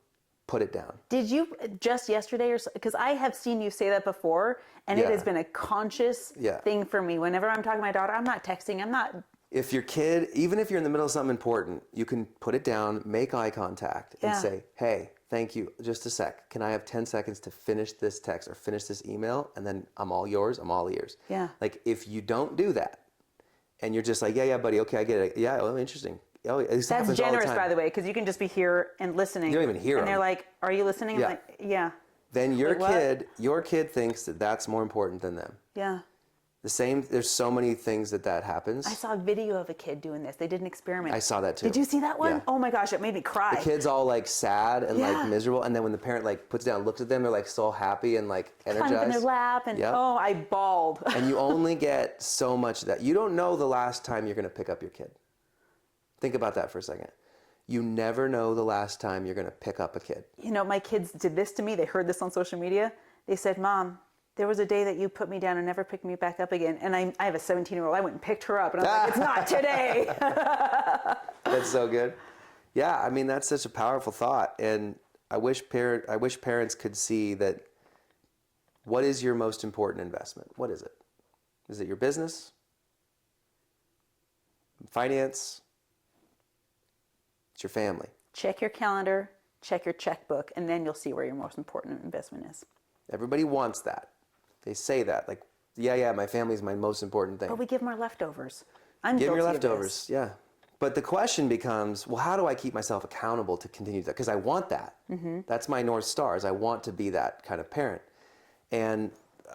put it down. Did you just yesterday, or because I have seen you say that before, and it has been a conscious thing for me. Whenever I'm talking to my daughter, I'm not texting. I'm not. If your kid, even if you're in the middle of something important, you can put it down, make eye contact, and say, hey, thank you, just a sec. Can I have 10 seconds to finish this text or finish this email? And then I'm all yours, I'm all ears. Yeah. Like, if you don't do that, and you're just like, yeah, buddy, okay, I get it. Yeah, oh, interesting. Oh, this That's generous, by the way, because you can just be here and listening. You don't even hear them. And they're like, are you listening? Yeah. I'm like, yeah. Then your kid thinks that that's more important than them. Yeah. The same, there's so many things that happens. I saw a video of a kid doing this. They did an experiment. I saw that too. Did you see that one? Yeah. Oh my gosh, it made me cry. The kid's all like sad and like miserable, and then when the parent like puts it down and looks at them, they're like so happy and like energized. Climb up in their lap, and oh, I bawled. And you only get so much of that. You don't know the last time you're going to pick up your kid. Think about that for a second. You never know the last time you're going to pick up a kid. You know, my kids did this to me. They heard this on social media. They said, Mom, there was a day that you put me down and never picked me back up again. And I have a 17-year-old. I went and picked her up. And I was like, it's not today. That's so good. Yeah, I mean, that's such a powerful thought. And I wish parents could see that. What is your most important investment? What is it? Is it your business? Finance? It's your family. Check your calendar, check your checkbook, and then you'll see where your most important investment is. Everybody wants that. They say that, like, yeah, my family is my most important thing. But we give them our leftovers. I'm guilty of this. Give them your leftovers, yeah. But the question becomes, well, how do I keep myself accountable to continue that? Because I want that. Mm-hmm. That's my North Stars. I want to be that kind of parent. And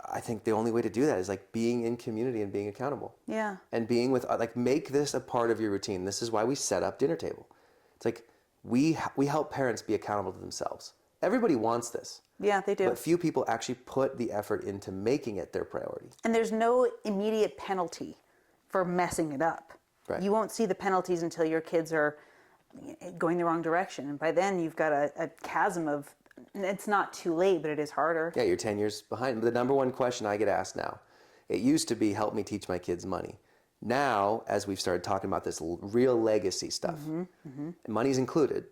I think the only way to do that is like being in community and being accountable. Yeah. And being with, like, make this a part of your routine. This is why we set up dinner table. It's like we help parents be accountable to themselves. Everybody wants this. Yeah, they do. But few people actually put the effort into making it their priority. And there's no immediate penalty for messing it up. Right. You won't see the penalties until your kids are going the wrong direction. And by then you've got a chasm of, it's not too late, but it is harder. Yeah, you're 10 years behind. The number one question I get asked now, it used to be, help me teach my kids money. Now, as we've started talking about this real legacy stuff, and money's included,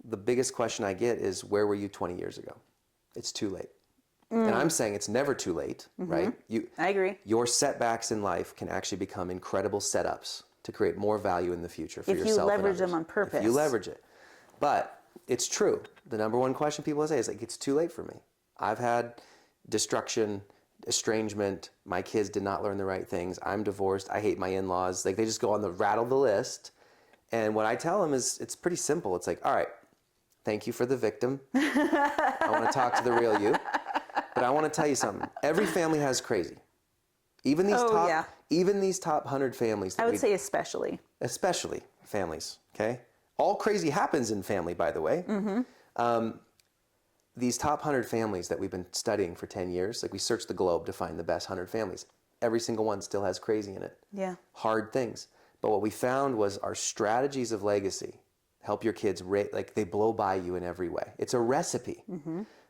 the biggest question I get is, where were you 20 years ago? It's too late. And I'm saying it's never too late, right? I agree. Your setbacks in life can actually become incredible setups to create more value in the future for yourself. If you leverage them on purpose. If you leverage it. But it's true. The number one question people say is like, it's too late for me. I've had destruction, estrangement. My kids did not learn the right things. I'm divorced. I hate my in-laws. Like, they just go on the rattle the list. And what I tell them is, it's pretty simple. It's like, all right, Thank you for the victim. I want to talk to the real you. But I want to tell you something. Every family has crazy. Even these top 100 families. I would say especially families, okay? All crazy happens in family, by the way. These top 100 families that we've been studying for 10 years, like we searched the globe to find the best 100 families. Every single one still has crazy in it. Yeah. Hard things. But what we found was our strategies of legacy help your kids, like they blow by you in every way. It's a recipe.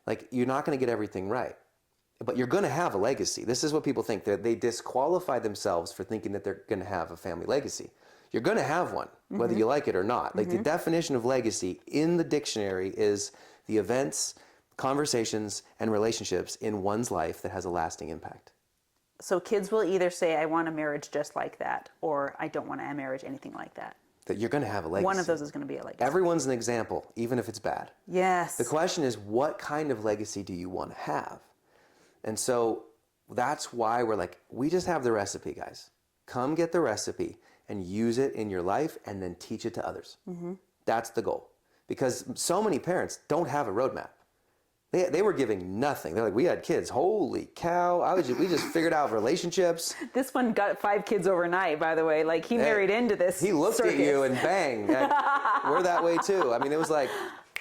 Like you're not going to get everything right, but you're going to have a legacy. This is what people think. They disqualify themselves for thinking that they're going to have a family legacy. You're going to have one, whether you like it or not. Like the definition of legacy in the dictionary is the events, conversations, and relationships in one's life that has a lasting impact. So kids will either say, I want a marriage just like that, or I don't want a marriage anything like that. That you're going to have a legacy. One of those is going to be a legacy. Everyone's an example, even if it's bad. Yes. The question is, what kind of legacy do you want to have? And so that's why we're like, we just have the recipe, guys. Come get the recipe and use it in your life and then teach it to others. That's the goal. Because so many parents don't have a roadmap. They were giving nothing. They're like, we had kids. Holy cow. We just figured out relationships. This one got 5 kids overnight, by the way. Like he married into this He looked circus. at you and bang. We're that way too. I mean, it was like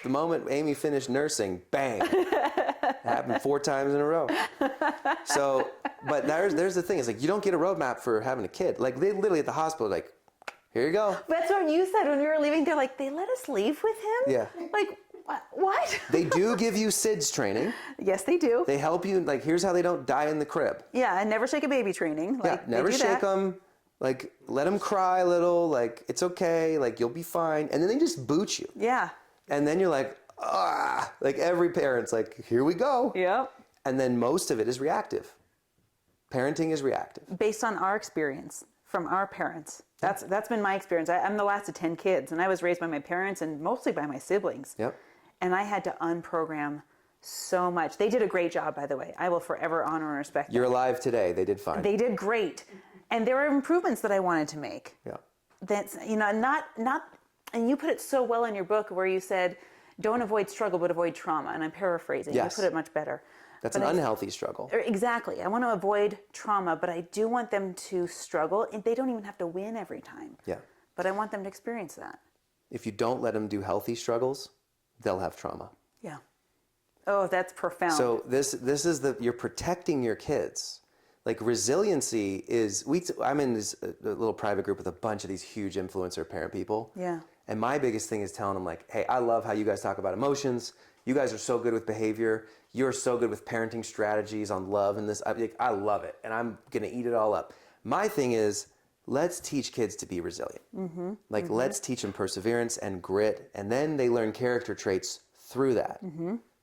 the moment Amy finished nursing, bang. It happened 4 times in a row. So, but there's the thing. It's like, you don't get a roadmap for having a kid. Like they literally at the hospital, like, here you go. That's what you said when we were leaving. They're like, they let us leave with him? Yeah. Like, what? They do give you SIDS training. Yes, they do. They help you, like, here's how they don't die in the crib. Yeah, and never shake a baby training. Like, Yeah, never shake them. Like, let them cry a little. Like, it's okay. Like, you'll be fine. And then they just boot you. Yeah. And then you're like, ah. Like, every parent's like, here we go. Yep. And then most of it is reactive. Parenting is reactive. Based on our experience from our parents. That's been my experience. I'm the last of 10 kids, and I was raised by my parents and mostly by my siblings. Yep. And I had to unprogram so much. They did a great job, by the way. I will forever honor and respect them. You're alive today. They did fine. They did great. And there were improvements that I wanted to make. Yeah. That's, not, and you put it so well in your book where you said, don't avoid struggle, but avoid trauma. And I'm paraphrasing. Yes. You put it much better. That's an unhealthy struggle. Exactly. I want to avoid trauma, but I do want them to struggle. And they don't even have to win every time. Yeah. But I want them to experience that. If you don't let them do healthy struggles, they'll have trauma. Yeah. Oh, that's profound. So this is you're protecting your kids. Like resiliency is, I'm in this little private group with a bunch of these huge influencer parent people. Yeah. And my biggest thing is telling them like, hey, I love how you guys talk about emotions. You guys are so good with behavior. You're so good with parenting strategies on love and this. I love it. And I'm going to eat it all up. My thing is, let's teach kids to be resilient. Let's teach them perseverance and grit. And then they learn character traits through that.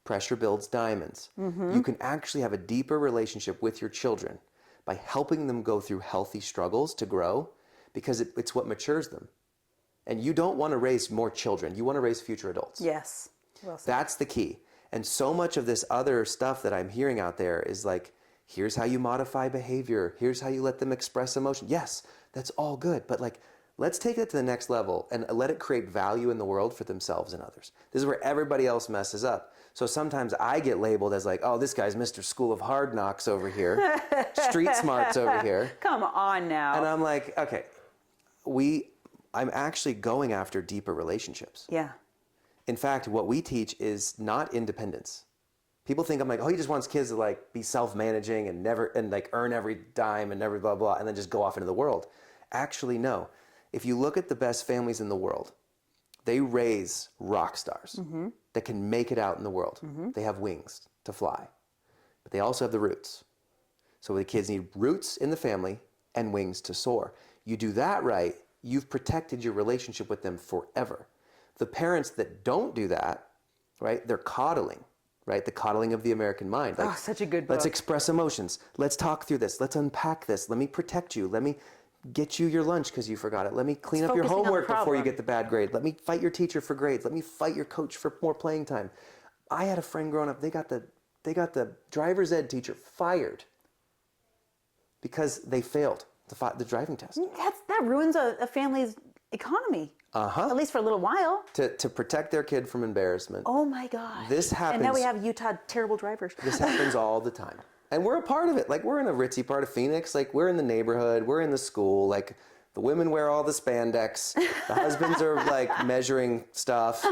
Pressure builds diamonds. You can actually have a deeper relationship with your children by helping them go through healthy struggles to grow, because it's what matures them. And you don't want to raise more children. You want to raise future adults. Yes. Well said. That's the key. And so much of this other stuff that I'm hearing out there is like, here's how you modify behavior. Here's how you let them express emotion. Yes, that's all good. But like, let's take it to the next level and let it create value in the world for themselves and others. This is where everybody else messes up. So sometimes I get labeled as like, oh, this guy's Mr. School of Hard Knocks over here. Street smarts over here. Come on now. And I'm like, okay, I'm actually going after deeper relationships. Yeah. In fact, what we teach is not independence. People think I'm like, oh, he just wants kids to like be self-managing and like earn every dime and never blah, blah, and then just go off into the world. Actually, no. If you look at the best families in the world, they raise rock stars that can make it out in the world. They have wings to fly, but they also have the roots. So the kids need roots in the family and wings to soar. You do that right, you've protected your relationship with them forever. The parents that don't do that, right, they're coddling, right? The coddling of the American mind. Like, such a good book. Let's express emotions. Let's talk through this. Let's unpack this. Let me protect you. Let me get you your lunch because you forgot it. Let me clean up your homework before you get the bad grade. Let me fight your teacher for grades. Let me fight your coach for more playing time. I had a friend growing up, they got the driver's ed teacher fired because they failed the driving test. That ruins a family's economy. At least for a little while. To protect their kid from embarrassment. Oh my God. This happens. And now we have Utah terrible drivers. This happens all the time. And we're a part of it. Like, we're in a ritzy part of Phoenix. Like, we're in the neighborhood. We're in the school. Like, the women wear all the spandex. The husbands are, like, measuring stuff.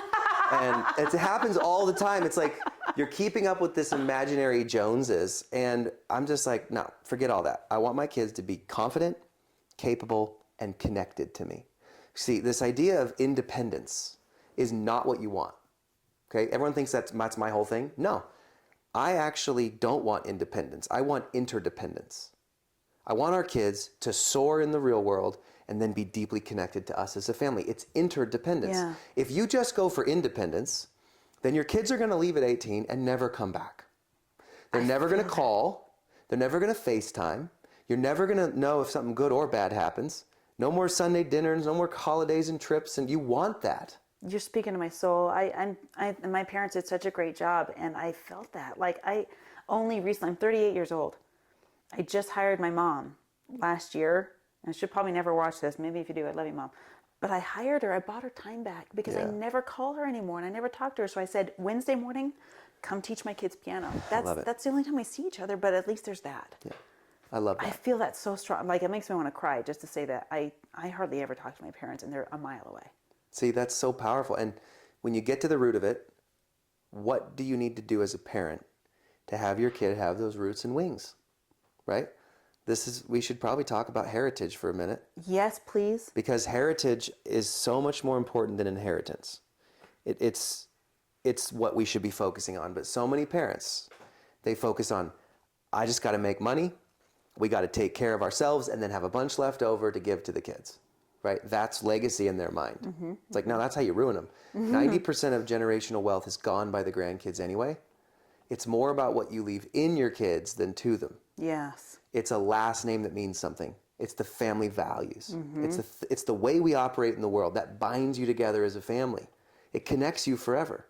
And it happens all the time. It's like you're keeping up with this imaginary Joneses. And I'm just like, no, forget all that. I want my kids to be confident, capable, and connected to me. See, this idea of independence is not what you want. Okay? Everyone thinks that's my whole thing. No. I actually don't want independence. I want interdependence. I want our kids to soar in the real world and then be deeply connected to us as a family. It's interdependence. Yeah. If you just go for independence, then your kids are going to leave at 18 and never come back. They're never going to call. They're never going to FaceTime. You're never going to know if something good or bad happens. No more Sunday dinners, no more holidays and trips, and you want that. You're speaking to my soul. My parents did such a great job, and I felt that. Like, I only recently, I'm 38 years old. I just hired my mom last year, and I should probably never watch this. Maybe if you do, I love you, Mom. But I hired her. I bought her time back because I never call her anymore, and I never talk to her. So I said, Wednesday morning, come teach my kids piano. That's the only time we see each other, but at least there's that. Yeah, I love that. I feel that so strong. Like, it makes me want to cry just to say that I hardly ever talk to my parents, and they're a mile away. See, that's so powerful. And when you get to the root of it, what do you need to do as a parent to have your kid have those roots and wings, right? We should probably talk about heritage for a minute. Yes, please. Because heritage is so much more important than inheritance. It's what we should be focusing on. But so many parents, they focus on, I just got to make money, we got to take care of ourselves, and then have a bunch left over to give to the kids. Right? That's legacy in their mind. Mm-hmm. It's like, no, that's how you ruin them. Mm-hmm. 90% of generational wealth is gone by the grandkids anyway. It's more about what you leave in your kids than to them. Yes. It's a last name that means something. It's the family values. Mm-hmm. It's the way we operate in the world that binds you together as a family. It connects you forever.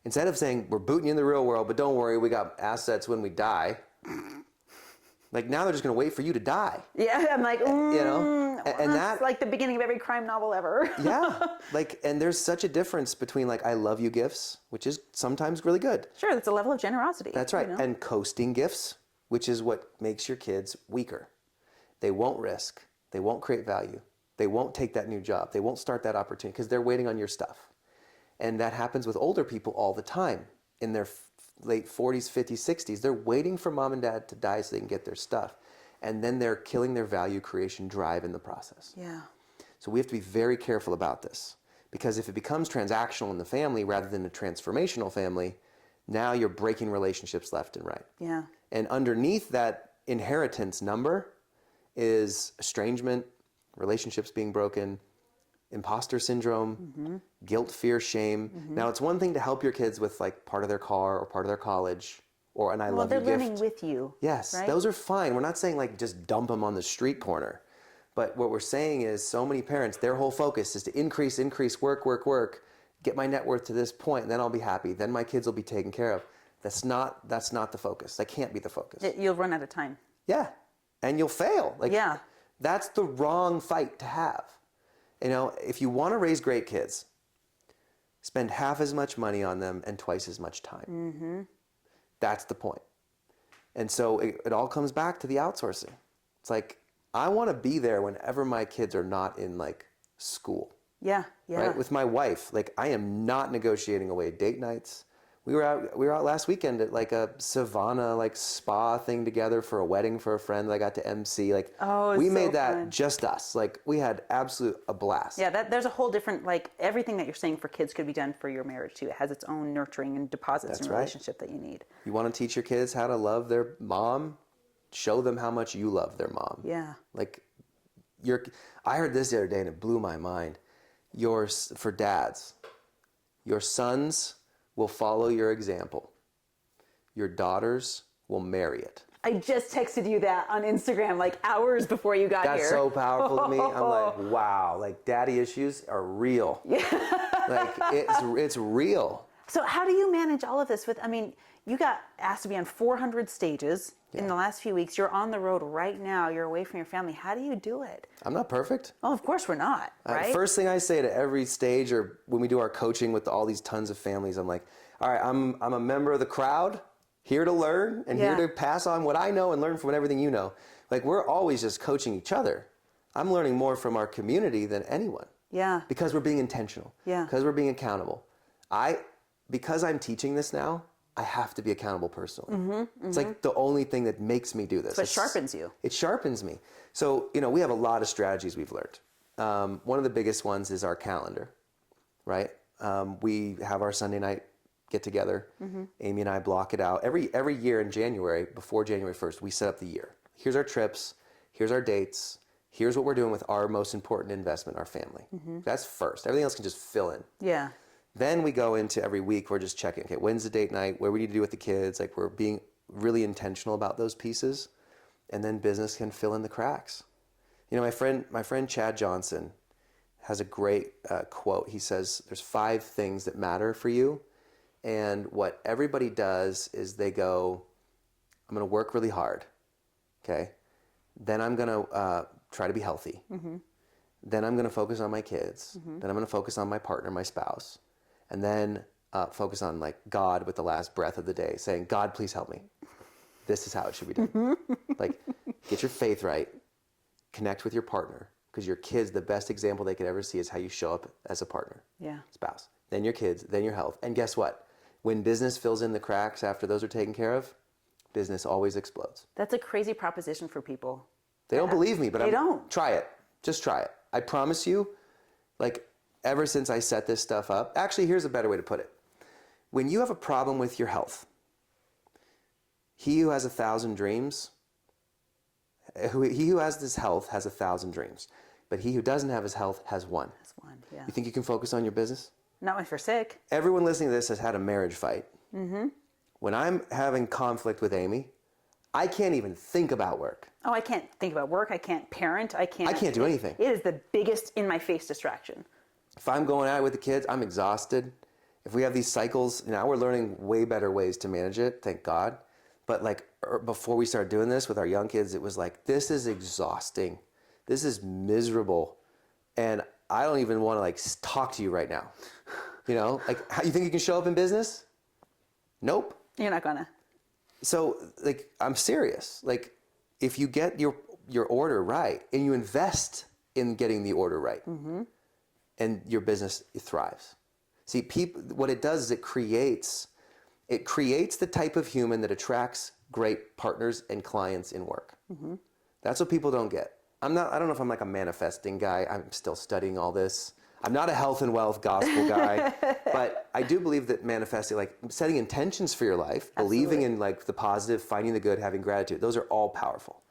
Instead of saying, we're booting you in the real world, but don't worry, we got assets when we die. Like, now they're just going to wait for you to die. Yeah, I'm like, you know, and that's like the beginning of every crime novel ever. Yeah, like, and there's such a difference between, like, I love you gifts, which is sometimes really good. Sure, that's a level of generosity. That's right, you know? And coasting gifts, which is what makes your kids weaker. They won't risk. They won't create value. They won't take that new job. They won't start that opportunity because they're waiting on your stuff. And that happens with older people all the time in their late 40s, 50s, 60s. They're waiting for mom and dad to die so they can get their stuff. And then they're killing their value creation drive in the process. Yeah. So we have to be very careful about this. Because if it becomes transactional in the family rather than a transformational family, now you're breaking relationships left and right. Yeah. And underneath that inheritance number is estrangement, relationships being broken, imposter syndrome, mm-hmm. guilt, fear, shame. Mm-hmm. Now, it's one thing to help your kids with, like, part of their car or part of their college or an I love you gift. Well, they're learning with you. Yes, right? Those are fine. We're not saying, like, just dump them on the street corner. But what we're saying is so many parents, their whole focus is to increase, work, get my net worth to this point, and then I'll be happy. Then my kids will be taken care of. That's not the focus. That can't be the focus. You'll run out of time. Yeah, and you'll fail. Like, yeah. That's the wrong fight to have. You know, if you want to raise great kids, spend half as much money on them and twice as much time. Mm-hmm. That's the point. And so it all comes back to the outsourcing. It's like, I want to be there whenever my kids are not in, like, school. Yeah, yeah. Right? With my wife, like, I am not negotiating away date nights. We were out last weekend at, like, a Savannah, like, spa thing together for a wedding for a friend that I got to MC. Like, we made that fun. Just us. Like, we had a blast. Yeah, there's a whole different, like, everything that you're saying for kids could be done for your marriage too. It has its own nurturing and deposits and relationship that you need. You want to teach your kids how to love their mom? Show them how much you love their mom. Yeah. Like, I heard this the other day and it blew my mind. For dads, your sons will follow your example. Your daughters will marry it. I just texted you that on Instagram, like, hours before you got here. That's so powerful to me. I'm like, wow, like, daddy issues are real. Yeah. Like, it's real. So how do you manage all of this you got asked to be on 400 stages in the last few weeks, you're on the road right now, you're away from your family. How do you do it? I'm not perfect. Oh, of course we're not, right? First thing I say to every stage, or when we do our coaching with all these tons of families, I'm like, all right, I'm a member of the crowd, here to learn and here to pass on what I know and learn from everything you know. Like, we're always just coaching each other. I'm learning more from our community than anyone. Yeah. Because we're being intentional. Yeah. Because we're being accountable. Because I'm teaching this now, I have to be accountable personally. It's like the only thing that makes me do this. So it sharpens you. It sharpens me. So, we have a lot of strategies we've learned. One of the biggest ones is our calendar, right? We have our Sunday night get together. Amy and I block it out. Every year in January, before January 1st, we set up the year. Here's our trips. Here's our dates. Here's what we're doing with our most important investment, our family. That's first. Everything else can just fill in. Yeah. Then we go into every week, we're just checking, okay, when's the date night? What do we need to do with the kids? Like, we're being really intentional about those pieces. And then business can fill in the cracks. My friend Chad Johnson has a great quote. He says, there's 5 things that matter for you. And what everybody does is they go, I'm going to work really hard. Okay. Then I'm going to try to be healthy. Then I'm going to focus on my kids. Then I'm going to focus on my partner, my spouse. And then focus on like God with the last breath of the day, saying, God, please help me. This is how it should be done. Like, get your faith right. Connect with your partner, because your kids, the best example they could ever see is how you show up as a partner, spouse. Then your kids, then your health. And guess what? When business fills in the cracks after those are taken care of, business always explodes. That's a crazy proposition for people. They don't believe me, but they don't. Try it. Just try it. I promise you, like, ever since I set this stuff up, actually, here's a better way to put it. When you have a problem with your health, he who has 1,000 dreams, he who has his health has 1,000 dreams, but he who doesn't have his health has one. That's one, yeah. You think you can focus on your business? Not if you're sick. Everyone listening to this has had a marriage fight. When I'm having conflict with Amy, I can't even think about work. Oh, I can't think about work. I can't parent. I can't do anything. It is the biggest in my face distraction. If I'm going out with the kids, I'm exhausted. If we have these cycles, now we're learning way better ways to manage it, thank God. But like before we started doing this with our young kids, it was like, this is exhausting. This is miserable. And I don't even want to like talk to you right now. Like, how you think you can show up in business? Nope. You're not gonna. So like, I'm serious. Like, if you get your order right and you invest in getting the order right, and your business thrives. See, what it does is it creates the type of human that attracts great partners and clients in work. That's what people don't get. I don't know if I'm like a manifesting guy. I'm still studying all this. I'm not a health and wealth gospel guy, but I do believe that manifesting, like setting intentions for your life, believing in like the positive, finding the good, having gratitude, those are all powerful.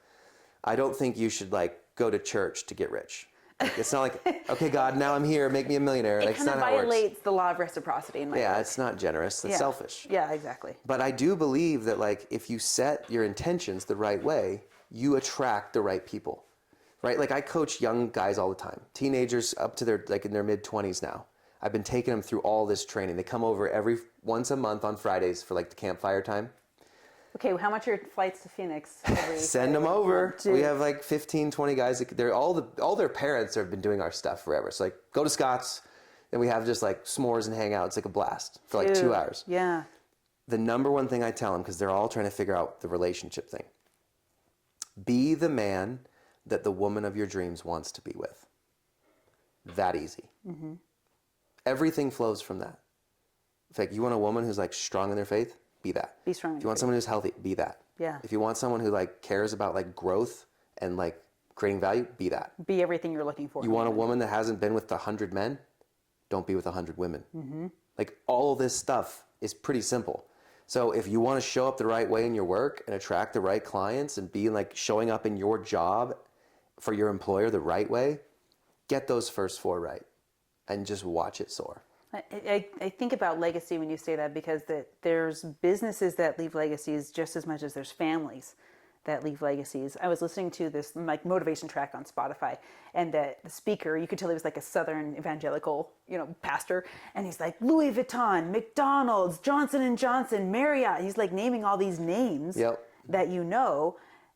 I don't think you should like go to church to get rich. Like, it's not like, okay, God, now I'm here, make me a millionaire. Like, It kind of violates the law of reciprocity in my book. It's not generous. It's selfish. Yeah, exactly. But I do believe that like if you set your intentions the right way, you attract the right people, right? Like, I coach young guys all the time, teenagers up to in their mid-20s now. I've been taking them through all this training. They come over once a month on Fridays for like the campfire time. Okay, how much are your flights to Phoenix? Send them over. We have like 15, 20 guys. They're all their parents have been doing our stuff forever. So like, go to Scott's, and we have just like s'mores and hang out. It's like a blast for like 2 hours. Yeah. The number one thing I tell them, because they're all trying to figure out the relationship thing, be the man that the woman of your dreams wants to be with. That easy. Everything flows from that. In fact, you want a woman who's like strong in their faith? Be that. Be strong. If you want someone who's healthy, be that. Yeah. If you want someone who like cares about like growth and like creating value, be that. Be everything you're looking for. You want a woman that hasn't been with 100 men? Don't be with 100 women. Like, all this stuff is pretty simple. So if you want to show up the right way in your work and attract the right clients and be like showing up in your job for your employer the right way, get those first 4 right and just watch it soar. I think about legacy when you say that, because there's businesses that leave legacies just as much as there's families that leave legacies. I was listening to this like motivation track on Spotify, and the speaker, you could tell he was like a Southern evangelical, pastor, and he's like, Louis Vuitton, McDonald's, Johnson & Johnson, Marriott. He's like naming all these names. Yep. that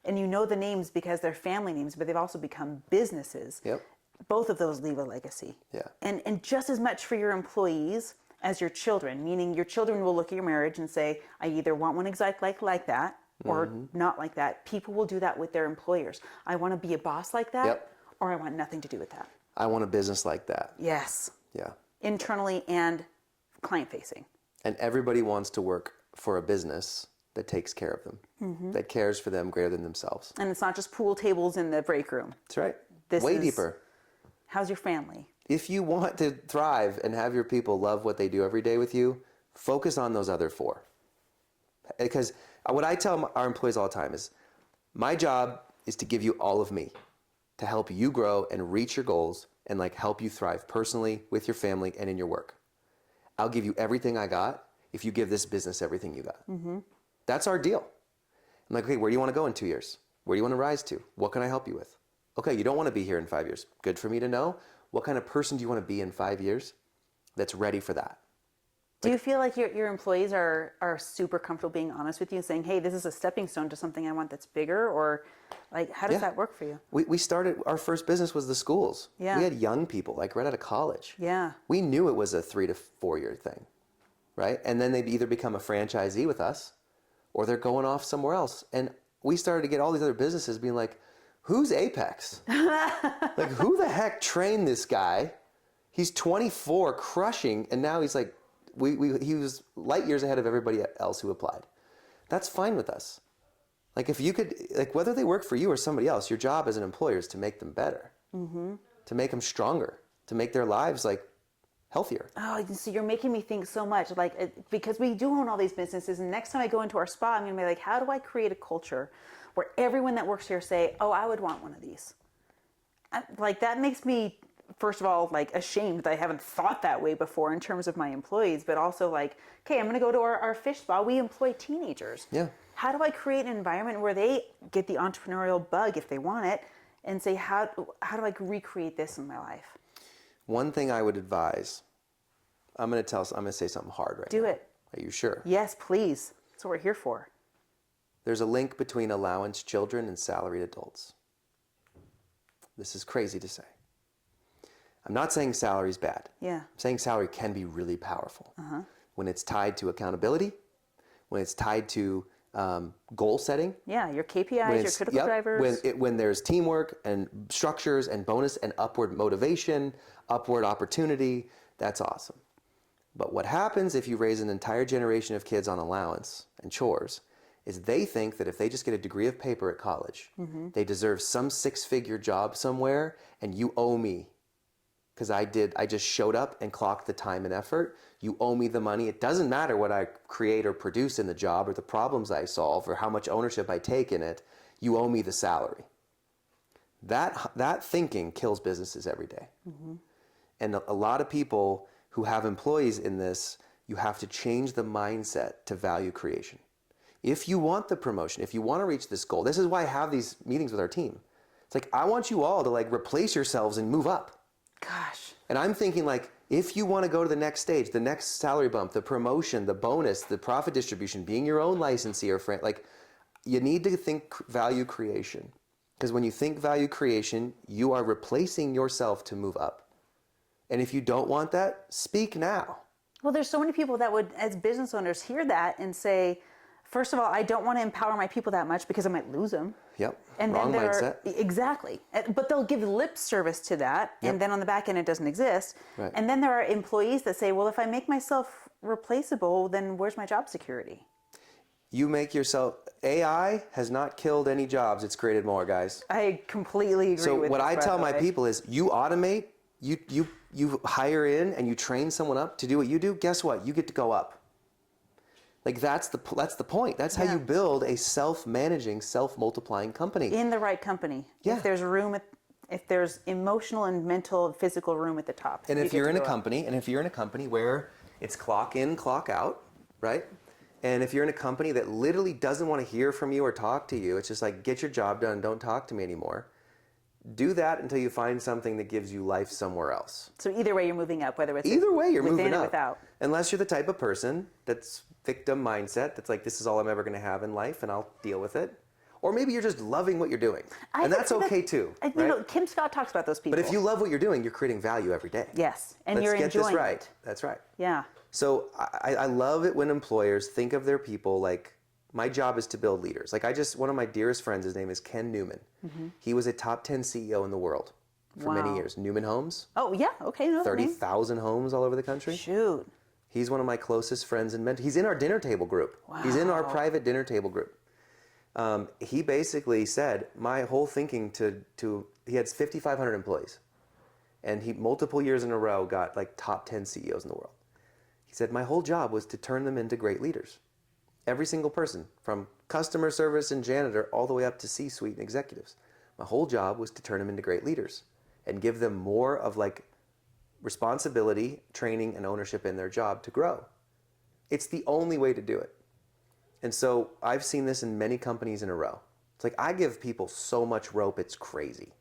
and you know the names because they're family names, but they've also become businesses. Yep. Both of those leave a legacy. Yeah. And just as much for your employees as your children, meaning your children will look at your marriage and say, I either want one exact like that or not like that. People will do that with their employers. I want to be a boss like that, or I want nothing to do with that. I want a business like that. Yes. Yeah. Internally and client facing. And everybody wants to work for a business that takes care of them, that cares for them greater than themselves. And it's not just pool tables in the break room. That's right. This Way is, deeper. How's your family? If you want to thrive and have your people love what they do every day with you, focus on those other 4. Because what I tell our employees all the time is, my job is to give you all of me, to help you grow and reach your goals and like help you thrive personally, with your family, and in your work. I'll give you everything I got if you give this business everything you got. That's our deal. I'm like, okay, where do you want to go in 2 years? Where do you want to rise to? What can I help you with? Okay, you don't want to be here in 5 years. Good for me to know. What kind of person do you want to be in 5 years that's ready for that? Do you feel like your employees are super comfortable being honest with you and saying, hey, this is a stepping stone to something I want that's bigger? Or like, how does that work for you? We started, our first business was the schools. Yeah. We had young people, like right out of college. Yeah. We knew it was a 3 to 4 year thing, right? And then they either become a franchisee with us or they're going off somewhere else. And we started to get all these other businesses being like, who's Apex? Like, who the heck trained this guy? He's 24, crushing, and now he's like, he was light years ahead of everybody else who applied. That's fine with us. Like, if you could, like, whether they work for you or somebody else, your job as an employer is to make them better, to make them stronger, to make their lives like healthier. Oh, so you're making me think so much, like, because we do own all these businesses, and next time I go into our spa, I'm gonna be like, how do I create a culture where everyone that works here say, oh, I would want one of these? Like, that makes me, first of all, like, ashamed that I haven't thought that way before in terms of my employees, but also like, okay, I'm gonna go to our fish spa. We employ teenagers. Yeah. How do I create an environment where they get the entrepreneurial bug if they want it, and say, how do I recreate this in my life? One thing I would advise, I'm going to say something hard right now. Do it. Are you sure? Yes, please. That's what we're here for. There's a link between allowance children and salaried adults. This is crazy to say. I'm not saying salary is bad. Yeah. I'm saying salary can be really powerful when it's tied to accountability, when it's tied to goal setting. Yeah, your KPIs, your critical drivers. When there's teamwork and structures and bonus and upward motivation, upward opportunity, that's awesome. But what happens if you raise an entire generation of kids on allowance and chores is they think that if they just get a degree of paper at college, they deserve some 6-figure job somewhere, and you owe me because I just showed up and clocked the time and effort. You owe me the money. It doesn't matter what I create or produce in the job or the problems I solve or how much ownership I take in it. You owe me the salary. That thinking kills businesses every day. And a lot of people who have employees in this, you have to change the mindset to value creation. If you want the promotion, if you want to reach this goal, this is why I have these meetings with our team. It's like, I want you all to like replace yourselves and move up. Gosh. And I'm thinking like, if you want to go to the next stage, the next salary bump, the promotion, the bonus, the profit distribution, being your own licensee or friend, like you need to think value creation. Because when you think value creation, you are replacing yourself to move up. And if you don't want that, speak now. Well, there's so many people that would, as business owners, hear that and say, first of all, I don't want to empower my people that much because I might lose them. Yep. And Wrong then mindset. Exactly. But they'll give lip service to that, and then on the back end it doesn't exist. Right. And then there are employees that say, well, if I make myself replaceable, then where's my job security? You make yourself, AI has not killed any jobs, it's created more, guys. I completely agree So with what this, I by tell the my way. people is, you automate, you hire in and you train someone up to do what you do, guess what? You get to go up. Like that's the point. That's how you build a self-managing, self-multiplying company. In the right company. Yeah. If there's room, if there's emotional and mental and physical room at the top. And if you you're get in to a go up. company, where it's clock in, clock out, right? And if you're in a company that literally doesn't want to hear from you or talk to you, it's just like, get your job done, don't talk to me anymore. do that until you find something that gives you life somewhere else. So either way, you're moving up, whether it's Either way, you're within moving or up. without. Unless you're the type of person that's victim mindset, that's like, this is all I'm ever going to have in life and I'll deal with it. Or maybe you're just loving what you're doing. And that's okay too. You right? know, Kim Scott talks about those people. But if you love what you're doing, you're creating value every day. Yes, and Let's you're get enjoying this right. it. That's right. Yeah. So I love it when employers think of their people like, my job is to build leaders. Like one of my dearest friends, his name is Ken Newman. Mm-hmm. He was a top 10 CEO in the world for many years. Newman Homes. Oh, yeah. Okay. No, 30,000 homes all over the country. Shoot. He's one of my closest friends and mentors. He's in our dinner table group. Wow. He's in our private dinner table group. He basically said, my whole thinking he had 5,500 employees. And he, multiple years in a row, got like top 10 CEOs in the world. He said, my whole job was to turn them into great leaders. Every single person, from customer service and janitor all the way up to C-suite and executives. My whole job was to turn them into great leaders and give them more of like responsibility, training, and ownership in their job to grow. It's the only way to do it. And so I've seen this in many companies in a row. It's like I give people so much rope, it's crazy.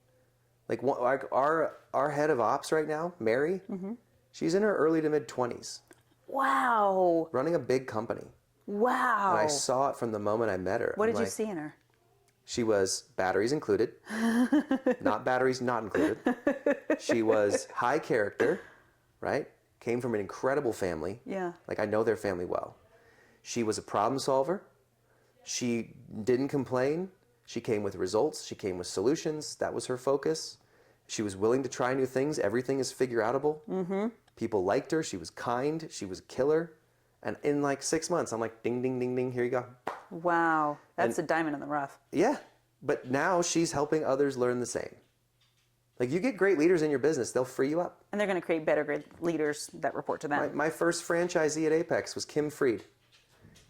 Like our head of ops right now, Mary, she's in her early to mid 20s. Wow. Running a big company. Wow. And I saw it from the moment I met her. What did you see in her? She was batteries included, not batteries not included. She was high character, right? Came from an incredible family. Yeah. Like I know their family well. She was a problem solver. She didn't complain. She came with results. She came with solutions. That was her focus. She was willing to try new things. Everything is figure-outable. Mm-hmm. People liked her. She was kind. She was a killer. And in like 6 months, I'm like, ding, ding, ding, ding, here you go. Wow. That's a diamond in the rough. Yeah. But now she's helping others learn the same. Like you get great leaders in your business, they'll free you up. And they're going to create better great leaders that report to them. My first franchisee at Apex was Kim Freed.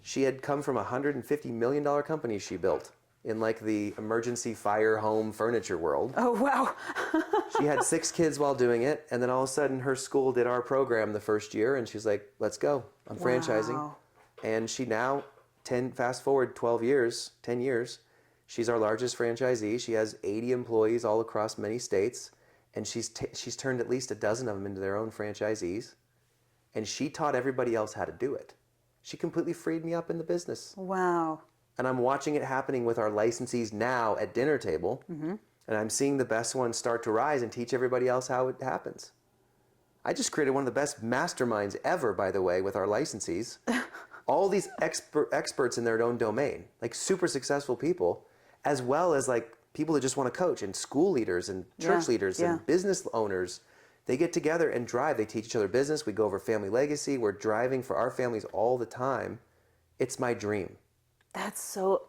She had come from a $150 million company she built in like the emergency fire home furniture world. Oh, wow. She had 6 kids while doing it. And then all of a sudden her school did our program the first year. And she's like, let's go. I'm franchising. Wow. And she now, fast forward 10 years, she's our largest franchisee. She has 80 employees all across many states. And she's turned at least a dozen of them into their own franchisees. And she taught everybody else how to do it. She completely freed me up in the business. Wow. And I'm watching it happening with our licensees now at dinner table. Mm-hmm. And I'm seeing the best ones start to rise and teach everybody else how it happens. I just created one of the best masterminds ever, by the way, with our licensees. All these experts in their own domain, like super successful people, as well as like people that just want to coach, and school leaders and church leaders and business owners. They get together and drive. They teach each other business. We go over family legacy. We're driving for our families all the time. It's my dream. That's so,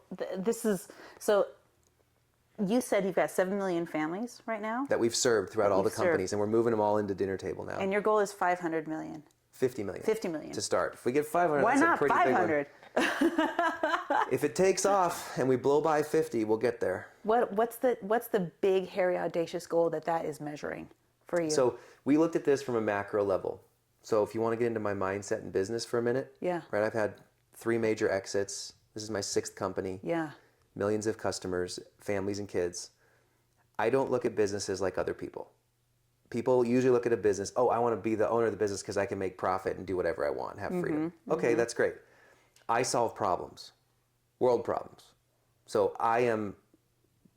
you said you've got 7 million families right now? That we've served throughout all the companies, and we're moving them all into dinner table now. And your goal is 500 million? 50 million. 50 million. To start. If we get 500, why that's not a pretty 500? big one. If it takes off and we blow by 50, we'll get there. What's the big, hairy, audacious goal that is measuring for you? So we looked at this from a macro level. So if you want to get into my mindset in business for a minute, right? I've had 3 major exits. This is my 6th company. Yeah. Millions of customers, families and kids. I don't look at businesses like other people. People usually look at a business, oh, I want to be the owner of the business because I can make profit and do whatever I want, have freedom. Okay, that's great. I solve problems, world problems. So I am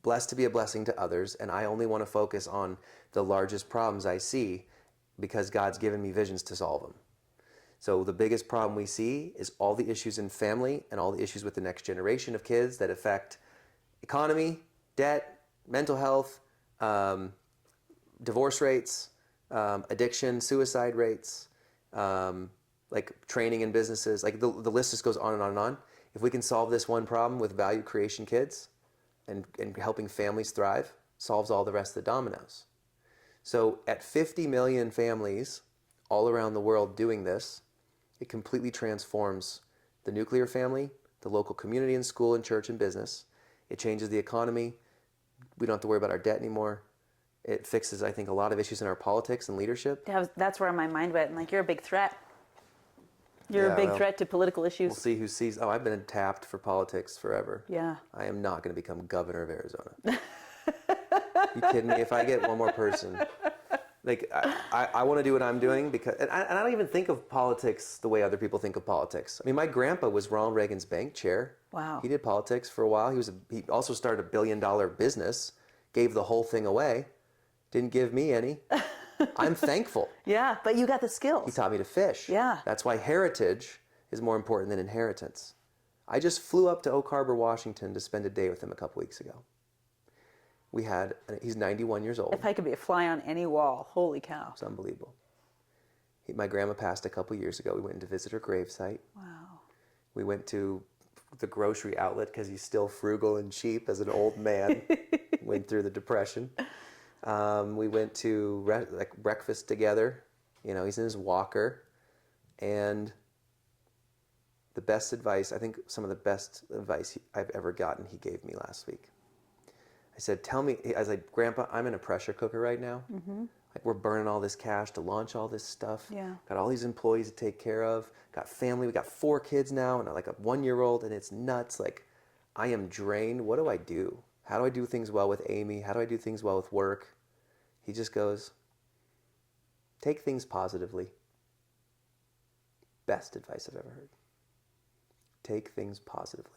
blessed to be a blessing to others, and I only want to focus on the largest problems I see because God's given me visions to solve them. So the biggest problem we see is all the issues in family and all the issues with the next generation of kids that affect economy, debt, mental health, divorce rates, addiction, suicide rates, like training in businesses. Like the list just goes on and on and on. If we can solve this one problem with value creation kids and helping families thrive, solves all the rest of the dominoes. So at 50 million families all around the world doing this, it completely transforms the nuclear family, the local community and school and church and business. It changes the economy. We don't have to worry about our debt anymore. It fixes, I think, a lot of issues in our politics and leadership. That's where my mind went. Like, you're a big threat. You're a big threat to political issues. We'll see who sees. Oh, I've been tapped for politics forever. Yeah. I am not going to become governor of Arizona. You kidding me? If I get one more person, like I want to do what I'm doing because, and I don't even think of politics the way other people think of politics. I mean, my grandpa was Ronald Reagan's bank chair. Wow. He did politics for a while. He also started a $1 billion business, gave the whole thing away, didn't give me any. I'm thankful. Yeah, but you got the skills. He taught me to fish. Yeah. That's why heritage is more important than inheritance. I just flew up to Oak Harbor, Washington to spend a day with him a couple weeks ago. He's 91 years old. If I could be a fly on any wall, holy cow. It's unbelievable. My grandma passed a couple years ago. We went to visit her gravesite. Wow. We went to the grocery outlet because he's still frugal and cheap as an old man. Went through the Depression. We went to breakfast together. He's in his walker. And the best advice, I think some of the best advice I've ever gotten, he gave me last week. I said, I was like, Grandpa, I'm in a pressure cooker right now. Mm-hmm. Like, we're burning all this cash to launch all this stuff. Yeah. Got all these employees to take care of. Got family. We got 4 kids now and like a 1-year-old, and it's nuts. Like, I am drained. What do I do? How do I do things well with Amy? How do I do things well with work? He just goes, take things positively. Best advice I've ever heard. Take things positively.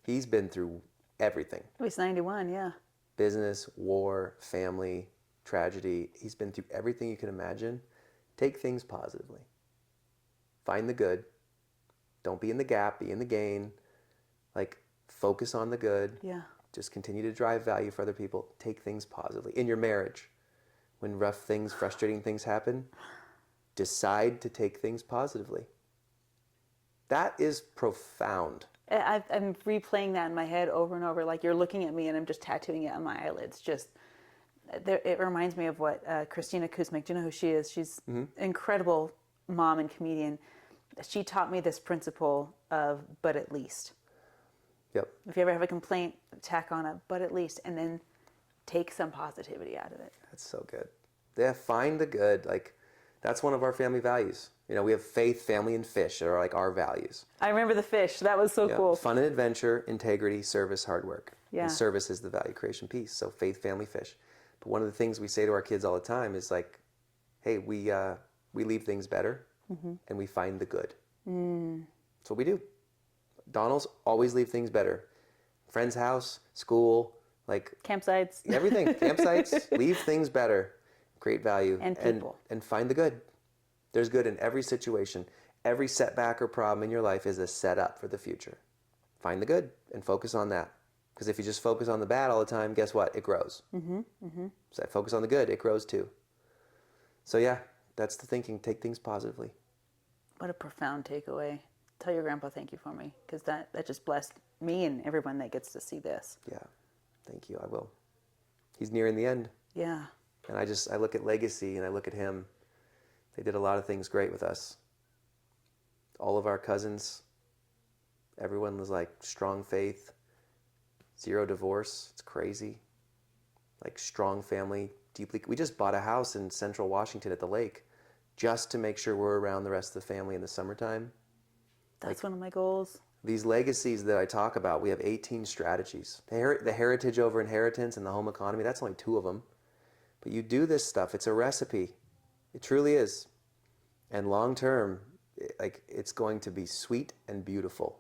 He's been through everything. He's 91, yeah. Business, war, family, tragedy. He's been through everything you can imagine. Take things positively. Find the good. Don't be in the gap, be in the gain. Like, focus on the good. Yeah. Just continue to drive value for other people. Take things positively. In your marriage, when rough things, frustrating things happen, decide to take things positively. That is profound. I'm replaying that in my head over and over. Like, you're looking at me and I'm just tattooing it on my eyelids. It reminds me of what Christina Kuzmic, do you know who she is? She's an incredible mom and comedian. She taught me this principle of, but at least. Yep. If you ever have a complaint, tack on a, but at least, and then take some positivity out of it. That's so good. Yeah, find the good. Like, that's one of our family values. We have faith, family, and fish are like our values. I remember the fish. That was so cool. Fun and adventure, integrity, service, hard work. Yeah. And service is the value creation piece. So faith, family, fish. But one of the things we say to our kids all the time is like, hey, we leave things better, and we find the good. That's what we do. Donnells always leave things better. Friend's house, school, like campsites. Everything. Campsites, leave things better. Create value. And people. And find the good. There's good in every situation. Every setback or problem in your life is a setup for the future. Find the good and focus on that. Because if you just focus on the bad all the time, guess what? It grows. So I focus on the good, it grows too. So yeah, that's the thinking. Take things positively. What a profound takeaway. Tell your grandpa thank you for me, because that just blessed me and everyone that gets to see this. Yeah, thank you. I will. He's nearing the end. Yeah. And I look at legacy and I look at him. They did a lot of things great with us. All of our cousins, everyone was like strong faith, 0 divorce. It's crazy. Like strong family, deeply. We just bought a house in central Washington at the lake just to make sure we're around the rest of the family in the summertime. That's one of my goals. These legacies that I talk about, we have 18 strategies. The heritage over inheritance and the home economy, that's only 2 of them. But you do this stuff, it's a recipe. It truly is. And long term, it's going to be sweet and beautiful.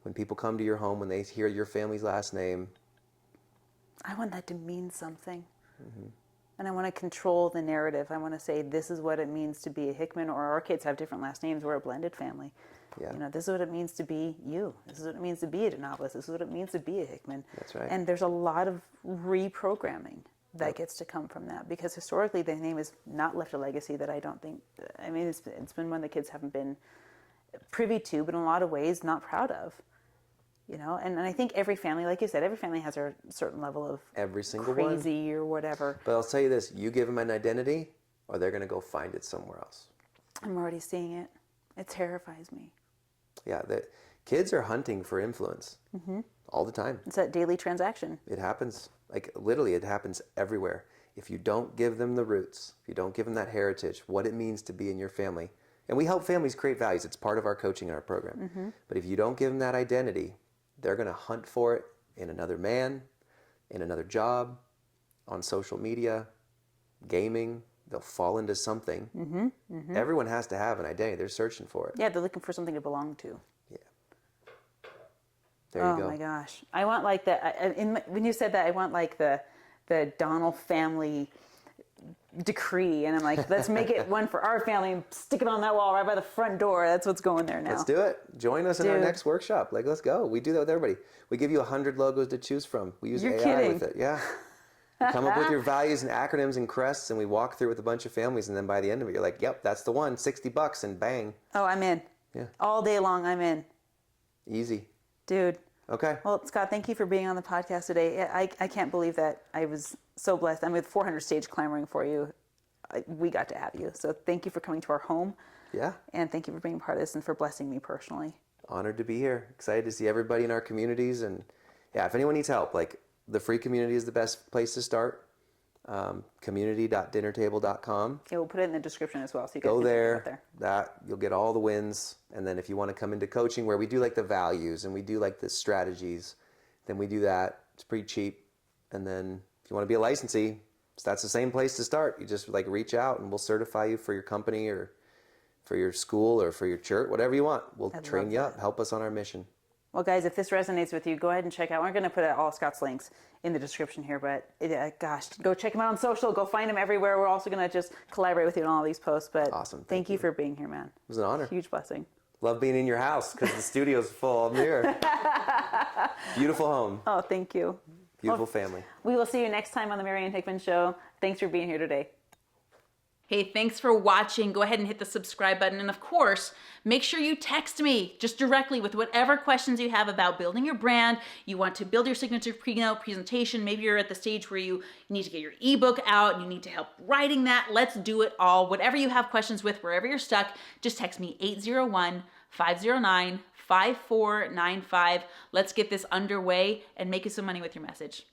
When people come to your home, when they hear your family's last name. I want that to mean something. And I want to control the narrative. I want to say, this is what it means to be a Hickman, or our kids have different last names. We're a blended family. Yeah. This is what it means to be you. This is what it means to be a Donell. This is what it means to be a Hickman. That's right. And there's a lot of reprogramming that gets to come from that, because historically the name has not left a legacy that I don't think, it's been one the kids haven't been privy to, but in a lot of ways not proud of. And I think every family, like you said, every family has a certain level of every single crazy or whatever. But I'll tell you this, you give them an identity or they're going to go find it somewhere else. I'm already seeing it. It terrifies me. Yeah, the kids are hunting for influence all the time. It's that daily transaction. It happens. Like literally, it happens everywhere. If you don't give them the roots, if you don't give them that heritage, what it means to be in your family. And we help families create values. It's part of our coaching and our program. But if you don't give them that identity, they're going to hunt for it in another man, in another job, on social media, gaming. They'll fall into something. Everyone has to have an identity. They're searching for it. Yeah, they're looking for something to belong to. Yeah. There you go. Oh my gosh. I want like when you said that, I want like the Donnell family decree, and I'm like, let's make it one for our family and stick it on that wall right by the front door. That's what's going there now. Let's do it. Join us in our next workshop. Like, let's go. We do that with everybody. We give you 100 logos to choose from. We use AI with it. Yeah. You come up with your values and acronyms and crests, and we walk through with a bunch of families, and then by the end of it, you're like, yep, that's the one, $60, and bang. Oh, I'm in. Yeah. All day long, I'm in. Easy. Dude. Okay. Well, Scott, thank you for being on the podcast today. I can't believe that I was so blessed. I'm with 400 Stage clamoring for you. We got to have you. So thank you for coming to our home. Yeah. And thank you for being part of this and for blessing me personally. Honored to be here. Excited to see everybody in our communities. And yeah, if anyone needs help, like the free community is the best place to start. Community.dinnertable.com. Yeah, we'll put it in the description as well. So you guys go can there. Check it out there. That you'll get all the wins. And then if you want to come into coaching where we do like the values and we do like the strategies, then we do that. It's pretty cheap. And then if you want to be a licensee, that's the same place to start. You just like reach out and we'll certify you for your company or for your school or for your church, whatever you want. We'll train you up, help us on our mission. Well, guys, if this resonates with you, go ahead and check out. We're going to put all Scott's links in the description here, but gosh, go check him out on social. Go find him everywhere. We're also going to just collaborate with you on all these posts. But awesome. Thank you for being here, man. It was an honor. Huge blessing. Love being in your house because the studio's full. I'm here. Beautiful home. Oh, thank you. Beautiful family. We will see you next time on the Marianne Hickman Show. Thanks for being here today. Hey, thanks for watching. Go ahead and hit the subscribe button. And of course, make sure you text me just directly with whatever questions you have about building your brand. You want to build your signature keynote presentation. Maybe you're at the stage where you need to get your ebook out and you need to help writing that. Let's do it all. Whatever you have questions with, wherever you're stuck, just text me 801-509-5495. Let's get this underway and make you some money with your message.